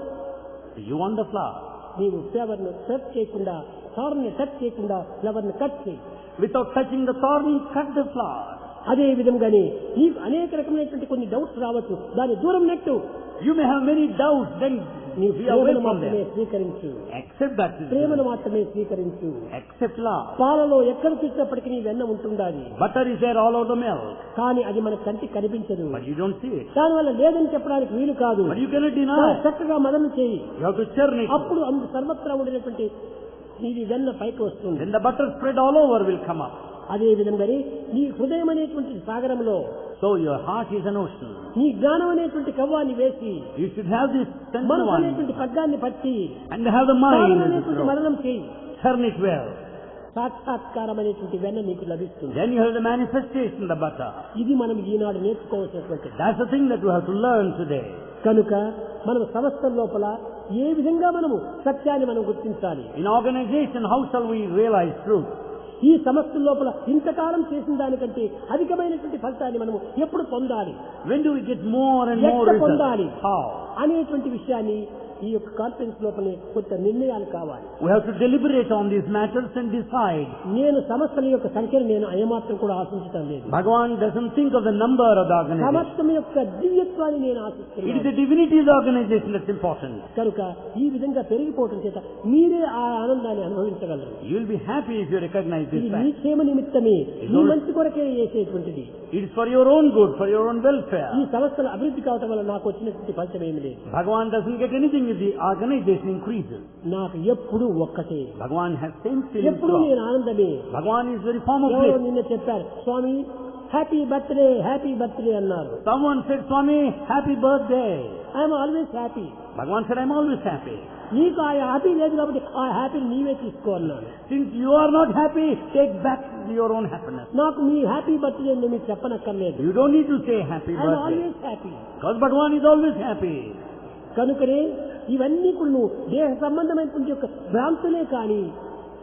You want the flower. నీవు flower ను touch చేయకుండా, thorn ని touch చేయకుండా flower ను కట్ చేయి. Without touching the thorn, you cut the flower. అదే విధంగానే నీకు అనేక రకమైనటువంటి కొన్ని డౌట్స్ రావచ్చు, దాన్ని దూరం net. You may have many doubts, then నీవు be away ప్రేమను from మాత్రమే them. స్వీకరించు, Accept that. ప్రేమను మాత్రమే స్వీకరించు. Accept love. పాలలో ఎక్కడ చూసినప్పటికీ నీ వెన్న ఉంటుండాలి, Butter is there all over the milk, కానీ అది మన కంటికి కనిపించదు. but you don't see it. దానివల్ల లేదని చెప్పడానికి వీలు కాదు. But you cannot దాన్ని deny. చక్కగా మదన చేయి, You have to churn it. అప్పుడు అందు సర్వత్రా ఉండినటువంటి నీది వెన్న పైకి వస్తుంది. Then the butter spread all over will come up. అదే విధంగానే నీ హృదయం అనేటువంటి సాగరంలో So your heart is an ocean. నీ జ్ఞానం అనేటువంటి కవ్వాన్ని వేసి You should have this sense మనసు one అనేటువంటి పగ్గాన్ని పట్టి and have the mind తాళం as it అనేటువంటి grows. మరణం చేయి. Turn it well. సాక్షాత్కారం అనేటువంటి వెన్న నీకు లభిస్తుంది. Then you have the manifestation, the butter. ఇది మనం ఈనాడు నేర్చుకోవాల్సినటువంటిది. That's the thing that you have to learn today. కనుక మనం సంస్థల లోపల ఏ విధంగా మనము సత్యాన్ని మనం గుర్తించాలి? In organization, how shall we realize truth? ఈ సంస్థల లోపల ఇంతకాలం చేసిన దానికంటే అధికమైనటువంటి ఫలితాన్ని మనము ఎప్పుడు పొందాలి? When do we get more and more ఎక్కడ పొందాలి results? How? అనేటువంటి విషయాన్ని ఈ యొక్క కాన్ఫరెన్స్ లోపలే కొంత నిర్ణయాలు కావాలి. We have to deliberate on these matters and decide. నేను సంస్థల యొక్క సంఖ్యను నేను ఏమాత్రం కూడా ఆశించడం లేదు. Bhagavan doesn't think of the number of the organization. సమస్తం యొక్క దివ్యత్వాన్ని నేను It is ఆశిస్తున్నాను. the divinity of the organization that's important. కనుక ఈ విధంగా పెరిగిపోవటం చేత మీరే ఆ ఆనందాన్ని అనుభవించగలరు. You will be happy if you recognize this ఇది నీ fact. క్షేమ నిమిత్తమే, నీ మంచి కొరకే చేసేటువంటిది. It is for your own good, for your own welfare. ఈ సంస్థలు అభివృద్ధి కావటం వల్ల నాకు వచ్చినటువంటి ఫలితం ఏమి లేదు. Bhagavan doesn't get anything if the organization increases. నాకు ఎప్పుడు ఒక్కటే, Bhagavan has same feelings. ఎప్పుడు నేను ఆనందమే. Bhagavan is very form of ఎవరో bliss. నిన్న చెప్పారు, స్వామి హ్యాపీ బర్త్డే అన్నారు. Someone said, Swami, happy birthday. I'm always happy. Bhagavan said, I'm always happy. నీకు ఆ హ్యాపీ లేదు కాబట్టి ఆ హ్యాపీని నీవే తీసుకో అన్నాను. Since you are not happy, take back your own happiness. నాకు మీ హ్యాపీ బర్త్డే అని మీకు చెప్పనక్కర్లేదు. You don't need to say happy I'm birthday. Always happy. Because Bhagavan is always happy. కనుకనే ఇవన్నీ కూడా నువ్వు దేహ సంబంధమైనటువంటి యొక్క భ్రాంతులే కానీ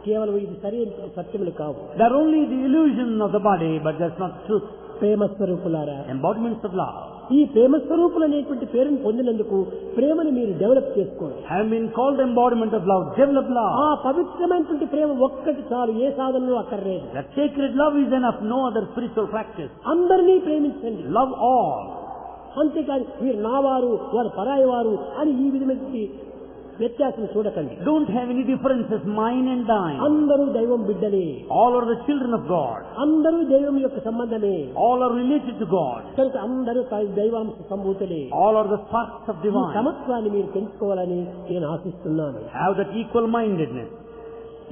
కేవలం ఇది సరైన సత్యములు కావు. They are only the illusion of the body, but that's not truth. ప్రేమ స్వరూపులారా, Embodiments of love. ఈ ప్రేమ స్వరూపులు అనేటువంటి పేరును పొందినందుకు ప్రేమను మీరు డెవలప్ చేసుకోండి. Have been called embodiment of love. Develop ఆ love. పవిత్రమైనటువంటి ప్రేమ ఒక్కటి చాలు, ఏ సాధనలో అక్కర్లేదు. That sacred love is enough. No other spiritual practice. అందరినీ ప్రేమించండి. Love all. అంతేకాని వీరు నావారు వారు పరాయి వారు అని ఈ విధమైన వ్యత్యాసం చూడకండి. Don't have any differences, mine and thine. అందరూ దైవం బిడ్డలే, All are the children of God. అందరూ దైవం యొక్క సంబంధమే. All are related to God. కనుక అందరూ దైవాంశ సంభూతులే. All are the sparks of ఈ divine. సమత్వాన్ని మీరు పెంచుకోవాలని నేను ఆశిస్తున్నాను. Have that equal-mindedness.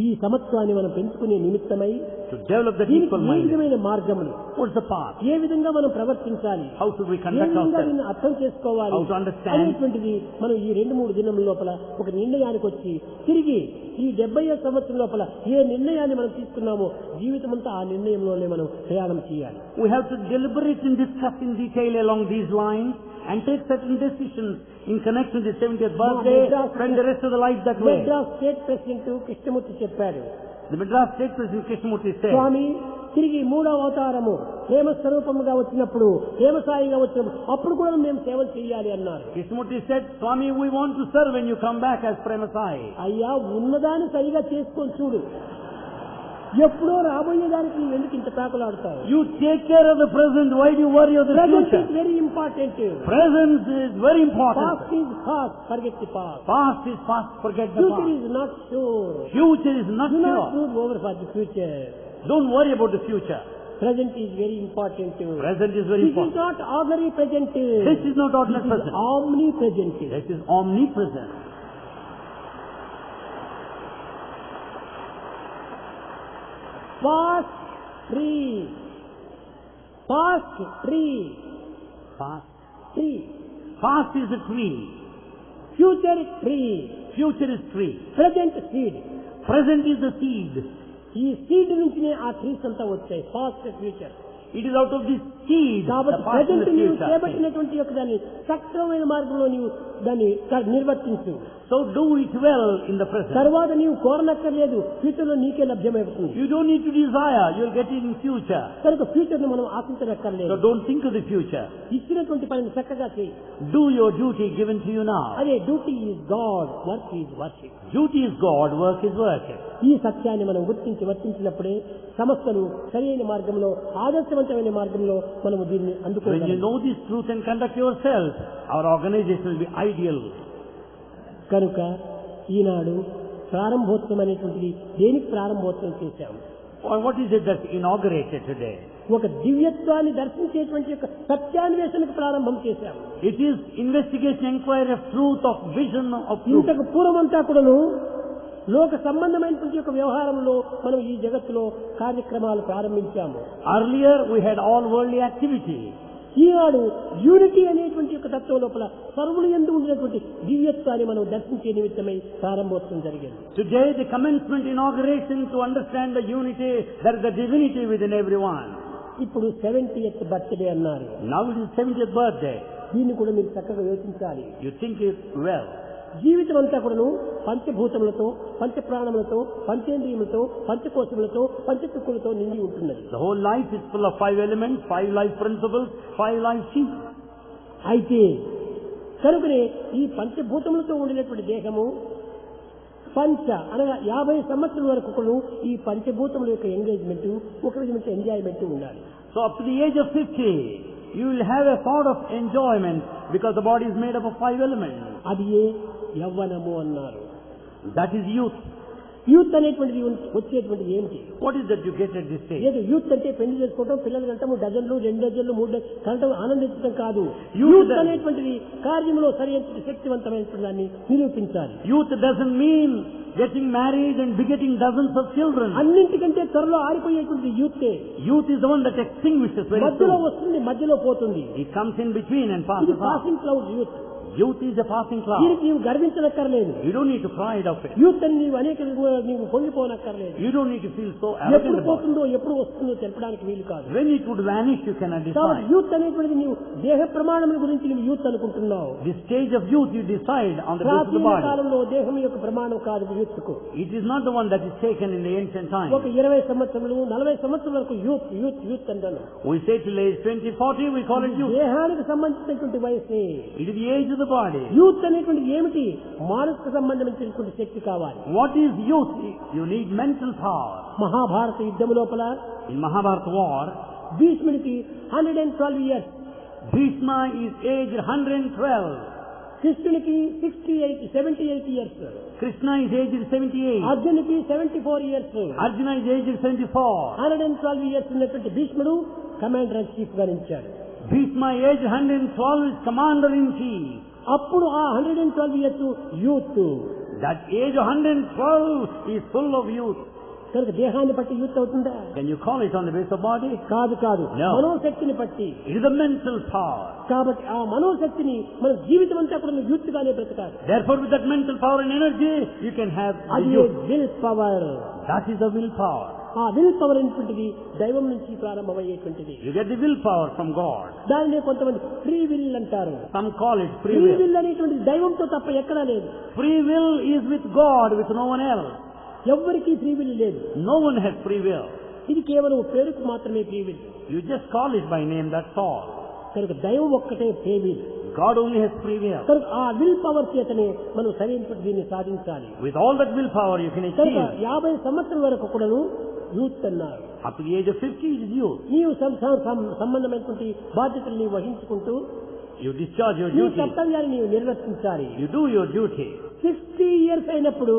ఈ సమత్వాన్ని మనం పెంచుకునే నిమిత్తమై To develop that దీనికి ఏ equal-mindedness. విధమైన మార్గములు, What's the path? ఏ విధంగా మనం ప్రవర్తించాలి, How should we A conduct విధంగా ourselves? దీన్ని అర్థం చేసుకోవాలి How to understand? అనేటువంటిది మనం ఈ 2-3 దినముల లోపల ఒక నిర్ణయానికి వచ్చి తిరిగి ఈ 70వ సంవత్సరం లోపల ఏ నిర్ణయాన్ని మనం తీసుకున్నామో జీవితం అంతా ఆ నిర్ణయంలోనే మనం ప్రయాణం చేయాలి. We have to deliberate and discuss in detail along these lines and take certain decisions in connection with the 70th birthday, spend the rest of the life that way. Madras state president Krishnamurthy చెప్పాడు, The Madras State President Krishnamurti said, స్వామి తిరిగి 3వ అవతారము ప్రేమ స్వరూపముగా వచ్చినప్పుడు, ప్రేమసాయిగా వచ్చినప్పుడు అప్పుడు కూడా మేము సేవలు చేయాలి అన్నారు. Krishnamurti said, Swami, we want to serve when you come back as Premasai. అయ్యా ఉన్నదాన్ని సరిగా చేసుకొని చూడు, ఎప్పుడో రాబోయేదానికి నువ్వు ఎందుకు ఇంత పేకలాడుతావు? You take care of the present, why do you worry of the Present future? is very important. Present is very important. Past is past, forget the past. Past is past, forget the Future past. is not sure. Future is not Do not sure. brood over for the future. Don't worry about the future. Present is very important. Present is very This is important. not ordinary present. This is not ordinary This is present. omnipresent. This is omnipresent. Past tree. Past tree. Past. Tree. Past is a tree. Future tree. Future is tree. Present seed. Present is the seed. ఈ seed నుంచినే ఆ trees అంతా వచ్చాయి. Past future. It is out of this seed, కాబట్టి the past and present the నీవు future. చేపట్టినటువంటి యొక్క దాన్ని సక్రమమైన మార్గంలో నీవు దాన్ని నిర్వర్తించు. So do it well in the present. తర్వాత నీవు కోరనక్కర్లేదు, ఫ్యూచర్ లో నీకే లభ్యమవుతుంది. You don't need to desire, you'll get it in future. కనుక ఫ్యూచర్ ను మనం So ఆశించనక్కర్లేదు. don't think of the future. ఇచ్చినటువంటి పనిని చక్కగా చేయి. Do your duty given to you now. అదే duty is God, work is worship. Duty is God, work is worship. ఈ సత్యాన్ని మనం గుర్తించి వర్తించినప్పుడే సంస్థలు సరైన మార్గంలో, ఆదర్శవంతమైన మార్గంలో మనము దీన్ని When you అందుకోగలం. know this truth and conduct yourself, our organization will be ideal. కనుక ఈనాడు ప్రారంభోత్సవం అనేటువంటిది దేనికి ప్రారంభోత్సవం చేశాము? Or what is it that's inaugurated today? ఒక దివ్యత్వాన్ని దర్శించేటువంటి యొక్క సత్యాన్వేషణకు ప్రారంభం చేశాము. It is investigation, inquiry of truth, of vision, of truth. ఇంతకు పూర్వమంతా కూడాను లోక సంబంధమైనటువంటి యొక్క వ్యవహారంలో మనం ఈ జగత్తులో కార్యక్రమాలు ప్రారంభించాము. Earlier we had all worldly activity. Eenadu unity అనేటువంటి యొక్క తత్వం లోపల సర్వులు యందు ఉండినటువంటి దివ్యత్వాన్ని మనం దర్శించే నిమిత్తమై ప్రారంభోత్సవం జరిగింది. Today the commencement inauguration to understand the unity, there is the divinity within everyone. ఇప్పుడు 70th బర్త్డే అన్నారు. Now it is 70th birthday. దీన్ని కూడా మీరు చక్కగా యోచించాలి. You think it well. జీవితం అంతా కూడాను పంచభూతములతో, పంచప్రాణములతో, పంచేంద్రియములతో, పంచకోశములతో, పంచతుక్కులతో నిండి ఉంటున్నది. The whole life is full of 5 elements, 5 life principles, 5 life sheets. అయితే కనుకనే ఈ పంచభూతములతో ఉండినటువంటి దేహము అనగా 50 సంవత్సరాల వరకు కూడా ఈ పంచభూతముల యొక్క ఎంగేజ్మెంట్, ఒక విధమైన ఎంజాయ్మెంట్ ఉండాలి. So up to the age of 50, you will have a sort of enjoyment because the body is made up of 5 elements. అది యవ్వనము అన్నారు. That is youth. యూత్ అనేటువంటిది వచ్చేటువంటిది ఏమిటి? What is that you get at this stage? ఏదో youth అంటే పెళ్లి చేసుకోవడం, పిల్లలు కంటము, డజన్లు, 2 డజన్లు, 3 కంటం ఆనందించడం కాదు. యూత్ అనేటువంటిది కార్యంలో సరైన శక్తివంతమైనటువంటి దాన్ని నిరూపించాలి. Youth doesn't mean getting married and begetting dozens of children. అన్నింటికంటే త్వరలో ఆరిపోయేటువంటి యూతే. Youth is the one that extinguishes very soon. మధ్యలో వస్తుంది, మధ్యలో పోతుంది. It comes in between and passes on. Passing cloud youth. Youth is a passing cloud. దీనికి నీవు గర్వించనక్కర్లేదు. You don't need to pride of it. Youth అని నీవు అనేక నీవు పొంగిపోనక్కర్లేదు. You don't need to feel so arrogant ఎప్పుడు about it. పోతుందో ఎప్పుడు వస్తుందో తెలపడానికి వీలు కాదు. When it would vanish, you cannot decide. Youth అనేటువంటిది నీవు దేహ ప్రమాణముల గురించి నీవు యూత్ అనుకుంటున్నావు. The stage of youth you decide on the basis of the ప్రాచీన body. కాలంలో దేహం యొక్క ప్రమాణం కాదు యూత్ కు. It is not the one that is taken in the ancient time. ఒక 20 సంవత్సరములు 40 సంవత్సరాల వరకు యూత్ యూత్ యూత్ అంటారు. We say till age 20, 40, we call it youth. దేహానికి సంబంధించినటువంటి వయసే. It is the age of the body. Youth అనేటువంటిది ఏమిటి? మానసిక సంబంధించినటువంటి శక్తి కావాలి. What is youth? You need mental power. Mahabharata యుద్ధం లోపల In Mahabharata war, భీష్ముడికి 112 ఇయర్స్, Bhishma is aged 112. కృష్ణునికి 78 years, Krishna is aged 78. అర్జునునికి 74 years. Arjuna is aged 74. 112 years ఉన్నటువంటి భీష్ముడు కమాండర్ ఇన్ చీఫ్ గా నిలిచాడు. Bhishma aged 112 is commander in chief. అప్పుడు ఆ 112 years youth. That age of 112 is full of youth. కనుక దేహాన్ని బట్టి యూత్ అవుతుందా? Can you call it on the basis of body? కాదు కాదు, No. మనోశక్తిని బట్టి. It is the mental power. కాబట్టి ఆ మనోశక్తిని మన జీవితం అంతా కూడా యూత్ గానే బ్రతకాలి. Therefore with that mental power and energy, you can have the అది youth. Will power. That is the will power. ఆ విల్ పవర్ అనేటువంటిది దైవం నుంచి ప్రారంభమయ్యేటువంటిది. You get the will power from God. దానినే కొంతమంది ఫ్రీ విల్ అంటారు. Some call it free free will. Will అనేటువంటిది దైవంతో తప్ప ఎక్కడా లేదు. Free will is with God, with no one else. ఎవ్వరికీ ఫ్రీ విల్ లేదు. No one has free will. ఇది కేవలం పేరుకు మాత్రమే free will. You just call it by name, that's all. కనుక దైవం ఒక్కటే free will. God only has free will. కనుక ఆ విల్ పవర్ చేతనే మనం సరైనటువంటి దీన్ని సాధించాలి. With all that will power you can కనుక achieve. 50 సంవత్సరాల వరకు కూడాను యూత్ అన్నారు. Up to the age of 50 is youth. నీవు సంబంధమైనటువంటి బాధ్యతలు నీవు వహించుకుంటూ You discharge your నీ duty. కర్తవ్యాన్ని నీవు నిర్వర్తించాలి. You do your duty. 60 years అయినప్పుడు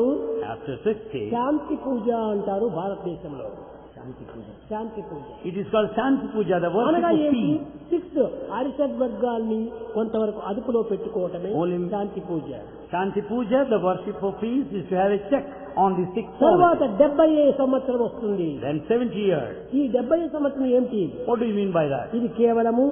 After 60, శాంతి పూజ అంటారు భారతదేశంలో. శాంతి పూజ, శాంతి పూజ it is called Shanti Puja, the worship అనగా of ఏంటి? peace. 6 అరిషడ్ వర్గాల్ని కొంతవరకు అదుపులో పెట్టుకోవటమే Only- Shanti puja. Shanti Puja, the worship of peace, is to have a check on the 6 తర్వాత qualities. 70 సంవత్సరం వస్తుంది. Then 70 years. ఈ 70 సంవత్సరం ఏమిటి? What do you mean by that? ఇది కేవలము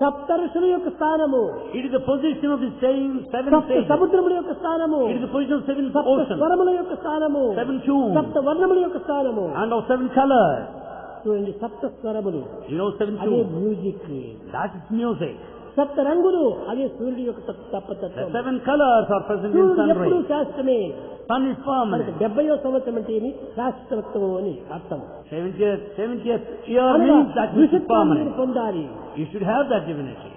సప్తఋషుల యొక్క స్థానము, It is the position of the same 7 సప్త stages. సముద్రముల యొక్క స్థానము, It is the position of 7 సప్త oceans, స్వరముల యొక్క స్థానము, 7 tunes, సప్త వర్ణముల యొక్క స్థానము. and of 7 colors. చూడండి, సప్త స్వరములు You know 7 అదే tunes. Music. That is music. సప్త రంగులు అదే సూర్యుడి యొక్క The తత్వం. 7 colors are present in సూర్యుడు sun ఎప్పుడు rays. శాస్త్రమే. Sun is మనకి permanent. 70వ సంవత్సరం అంటే ఏమి? శాస్త్రత్వము అని అర్థం. 70th year అనగా means that which is ఋషిత్వాన్ని మీరు permanent. పొందాలి. You should have that divinity.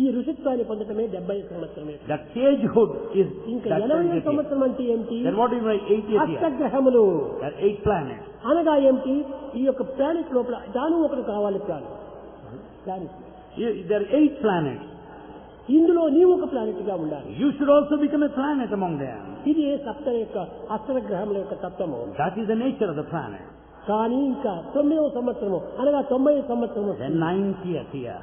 ఈ ఋషిత్వాన్ని పొందటమే 70 సంవత్సరమే. That sagehood is ఇంకా that 80వ 70th year. సంవత్సరం అంటే ఏమిటి? Then what do you mean by 80th year? అష్టగ్రహములు There are 8 planets. అనగా ఏమిటి? ఈ యొక్క ప్లానెట్ లోపల దాను ఒకటి కావాలి. Planet There are 8 planets. ఇందులో నీవు ఒక ప్లానెట్ గా ఉండాలి. You should also become a planet among them. ఇది సప్త యొక్క అష్టగ్రహముల యొక్క తత్వము. That is the nature of the planet. కానీ ఇంకా 9వ సంవత్సరము అనగా 90 సంవత్సరము Then 90th year.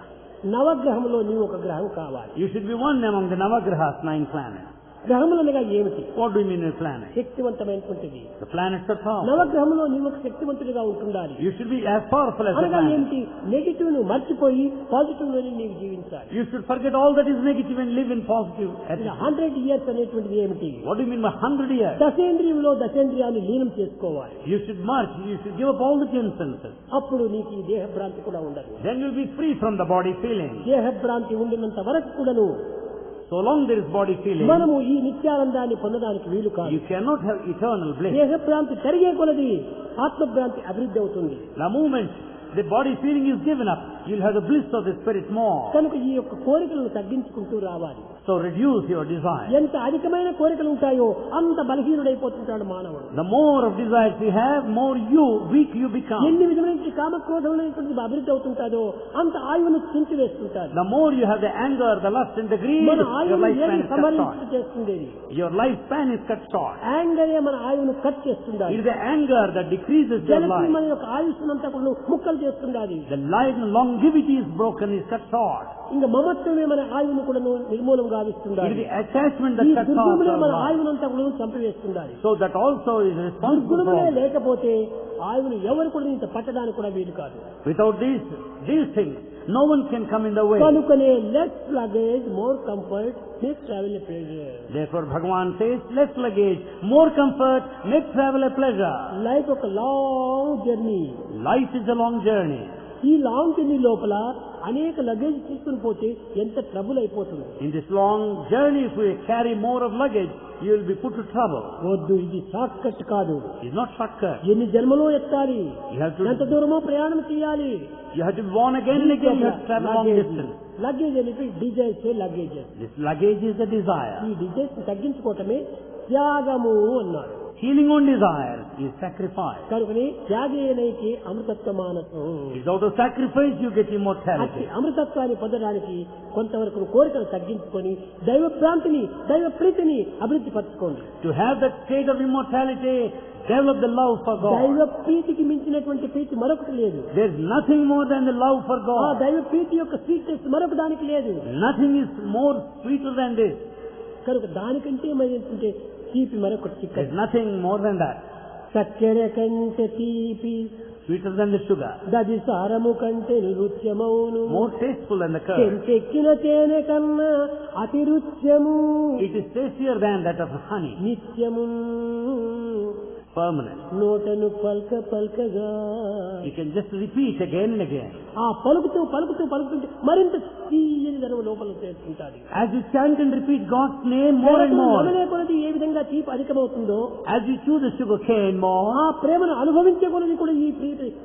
నవగ్రహంలో నీవు ఒక గ్రహం కావాలి. You should be one among the Navagrahas, 9 planets. గ్రహములనగా ఏమిటి? What do you mean by planet? శక్తివంతమైనటువంటిది. The planets are powerful. నవగ్రహములో నీవు ఒక శక్తివంతుడిగా ఉంటుండాలి. You should be as powerful as the అనగా planet. ఏమిటి? నెగిటివ్ ను మర్చిపోయి పాజిటివ్ లోనే నీవు జీవించాలి. You should forget all that is negative and live in positive attitude. 100 years అనేటువంటిది ఏమిటి? What do you mean by 100 years? దశేంద్రియంలో దశేంద్రియాన్ని లీనం చేసుకోవాలి. You should merge. You should give up all the 10 senses. అప్పుడు నీకు ఈ దేహభ్రాంతి కూడా ఉండదు. Then you will be free from the body feeling. దేహభ్రాంతి ఉండినంత వరకు కూడాను So long there is body feeling, మనము ఈ నిత్యానందాన్ని పొందడానికి వీలు కాదు. you cannot have eternal bliss. దేహభ్రాంతి జరిగే కొలది ఆత్మభ్రాంతి అభివృద్ధి అవుతుంది. The moment the body feeling is given up, you'll have the bliss of the spirit more. కనుక ఈ యొక్క కోరికలను తగ్గించుకుంటూ రావాలి. So reduce your desire. ఎంత అధికమైన కోరికలు ఉంటాయో అంత బలహీనుడైపోతుంటాడు మానవుడు. The more of desires you have, more weak you become. ఎన్ని విధమైన కామక్రోధములైనటువంటి అభివృద్ధి అవుతుంటాదో అంత ఆయువును చించివేస్తుంటాడు. The more you have the anger, the lust and the greed, మన your ఆయువును lifespan ఏది is cut సమరించ short. చేస్తుంది? Your lifespan is cut short. యాంగరే మన ఆయువును కట్ చేస్తుండాలి. It is the anger that decreases your jealousy life. మన యొక్క ఆయుష్నంతా కూడా ముక్కలు చేస్తుండాలి. The life longevity is broken, is cut short. ఇంకా మమత్వమే మన ఆయువును కూడా నిర్మూలం It గావిస్తుండాలి. is the attachment that ఈ cuts off దుర్గుణములే your మన life. ఆయువునంతా కూడా చంపివేస్తుండాలి. So that also is responsible దుర్గుణములే for. లేకపోతే ఆయువును ఎవరు కూడా ఇంత పట్టడానికి కూడా వీలు కాదు. Without these things, no one can come in the way. కనుకనే less luggage more comfort make travel a pleasure. Therefore Bhagavan says, less luggage, more comfort, make travel a pleasure. Life ఒక long journey. Life is a long journey. ఈ long journey లోపల అనేక luggage తీసుకుని పోతే ఎంత trouble అయిపోతుంది. In this long journey, if we carry more of luggage, you will be put to trouble. వద్దు, ఇది షార్ట్ కట్ కాదు. It's not shortcut. ఎన్ని జన్మలో ఎత్తాలి, You have to, ఎంత దూరమో ప్రయాణం చేయాలి. you have to be born again and again. You have to travel long distance. Luggage అనేది desires luggages. This luggage is a desire. ఈ డిజైర్స్ తగ్గించుకోవటమే త్యాగము అన్నారు. Healing on desires is sacrifice. కనుకని త్యాగేనైకి అమృతత్వ మానసు. It's out of sacrifice you get అట్టి immortality. అమృతత్వాన్ని పొందడానికి కొంతవరకు కోరికలు తగ్గించుకొని దైవ ప్రాంతిని దైవ ప్రీతిని అభివృద్ధి పరచుకోండి. To have that state of immortality, develop the love for దైవ God. ప్రీతికి మించినటువంటి ప్రీతి మరొకటి లేదు. There's nothing more than the love for ఆ God. దైవ ప్రీతి యొక్క స్వీట్నెస్ మరొక దానికి లేదు. Nothing is more sweeter than this. కనుక దానికంటే మరి ఏంటంటే తీపి మరొకటి చిక్కదు. There's nothing more than that. చక్కెర కంటే తీపి, Sweeter than the sugar. దది సారము కంటే నృత్యమౌను, More tasteful than the curd. చెంచెక్కిన తేనె కన్నా అతి రుచ్యము, It is tastier than that of honey. నిత్యము Permanent. నోటను పల్క పల్కగా. You can just repeat again and again. ఆ పలుకుతూ పలుకుతూ పలుకుతుంటే మరింత తీయని ధనం లోపల చేస్తుంటారు. As you chant and repeat God's name more and more, కొలది ఏ విధంగా తీపి అధికమవుతుందో, as you chew the sugar cane more, ఆ ప్రేమను అనుభవించే కొలది కూడా ఈ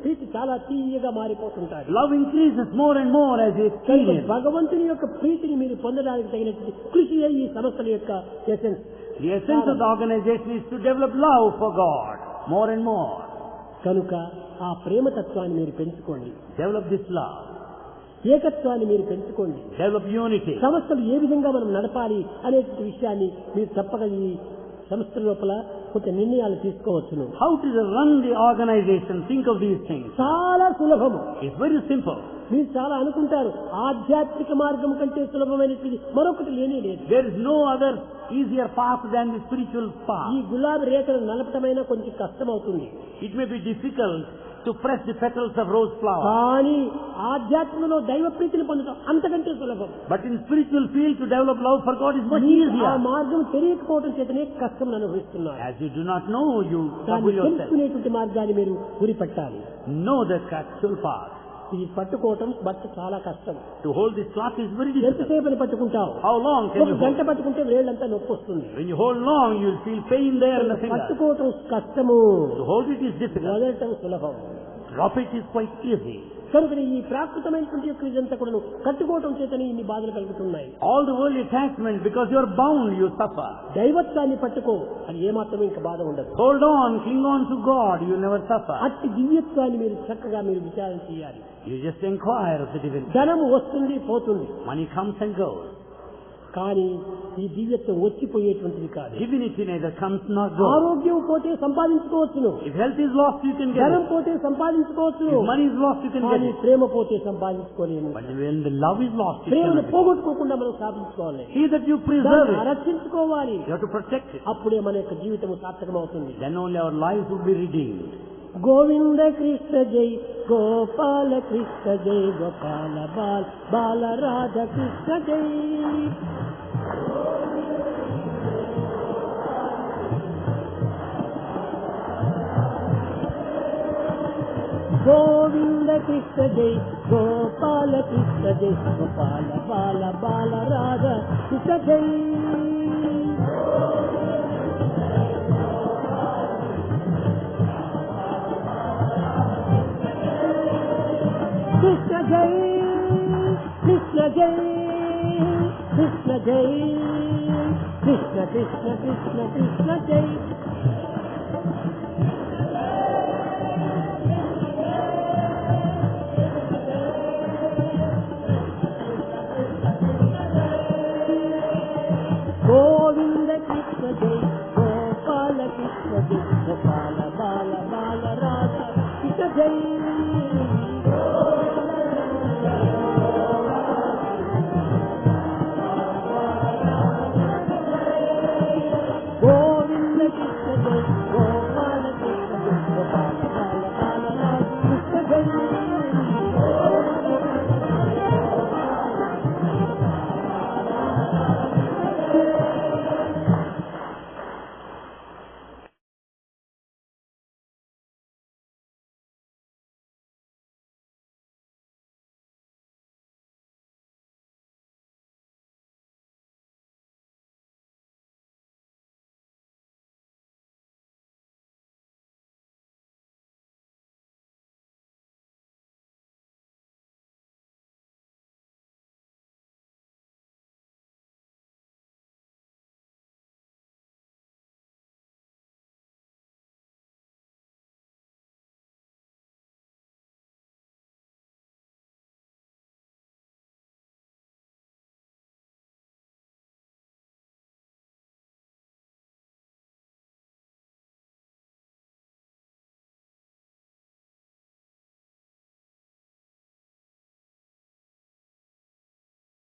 ప్రీతి చాలా తీయగా మారిపోతుంటారు. love increases more and more as you experience. భగవంతుని యొక్క ప్రీతిని మీరు పొందడానికి తగినటువంటి కృషి ఈ సంస్థల యొక్క essence. The essence of the organization is to develop love for God more and more. కనుక ఆ ప్రేమ తత్వాన్ని మీరు పెంచుకోండి. Develop this love. ఏకత్వాన్ని మీరు పెంచుకోండి. Develop unity. సంస్థలు ఏ విధంగా మనం నడపాలి అనేటువంటి విషయాన్ని మీరు తప్పక ఈ సంస్థ లోపల కొంత నిర్ణయాలు తీసుకోవచ్చును. How to run the organization? Think of these things. చాలా సులభము. It's very simple. మీరు చాలా అనుకుంటారు ఆధ్యాత్మిక మార్గం కంటే సులభమైనది మరొకటి లేనే లేదు. There is no other easier path than the spiritual ఈ path. గులాబీ రేఖలు నలపటమైనా కొంచెం కష్టం అవుతుంది. It may be difficult to press the petals of rose flower, కానీ ఆధ్యాత్మికలో దైవ ప్రీతిని పొందడం అంతకంటే సులభం. but in spiritual field to develop love for God is much ఆ easier. మార్గం తెలియకపోవడం చేతనే కష్టం అనుభవిస్తున్నారు. As you do not know, you దాన్ని trouble yourself. తెలుసుకునేటువంటి మార్గాన్ని మీరు గురిపెట్టాలి. Know the actual path. ఇది పట్టుకోవటం బట్ట చాలా కష్టం. To hold this cloth is very difficult. ఎంతసేపు అని పట్టుకుంటావు? How long can ఒక you గంట hold? పట్టుకుంటే వేళ్ళంతా నొప్పి వస్తుంది. When you hold long, you will feel pain there in the finger. పట్టుకోవటం కష్టము, To hold it is difficult. వదలటం సులభం. Drop it is quite easy. కనుక ఈ ప్రాకృతమైనటువంటి యొక్క ఇదంతా కూడా కట్టుకోవటం చేతనే ఇన్ని బాధలు కలుగుతున్నాయి. All the worldly attachment, because you are bound, you suffer. దైవత్వాన్ని పట్టుకో, అది ఏమాత్రం ఇంకా బాధ ఉండదు. Hold on, cling on to God, you will never suffer. అట్టి దివ్యత్వాన్ని మీరు చక్కగా మీరు విచారణ చేయాలి. You just inquire of the divinity. ధనము వస్తుంది పోతుంది, Money comes and goes. కానీ ఈ దివ్యత్వం వచ్చిపోయేటువంటిది కాదు. Divinity neither comes nor goes. ఆరోగ్యం పోతే సంపాదించుకోవచ్చును, If health is lost, you can get ధనం it. పోతే సంపాదించుకోవచ్చును, If money is lost, you can get కానీ it. ప్రేమ పోతే సంపాదించుకోలేము. But when the love is lost, you ప్రేమను cannot get it. పోగొట్టుకోకుండా మనం సాధించుకోవాలి, See that you preserve దాన్ని it. రక్షించుకోవాలి. You have to protect it. అప్పుడే మన యొక్క జీవితం సార్థకమవుతుంది. Then only our lives will be redeemed. Govinda Krishna జై గోపాల కృష్ణ జై గోపాల బాల బాల రాధ కృష్ణ జై. గోవింద కృష్ణ జై గోపాల కృష్ణ జై గోపాల బాల బాల రాధ కృష్ణ జై. కృష్ణ జై కృష్ణ జై కృష్ణ జై కృష్ణ కృష్ణ కృష్ణ కృష్ణ జై. గోవింద కృష్ణ జై గోపాల కృష్ణ జై గోపాల బాల బాల రాధ కృష్ణ జై.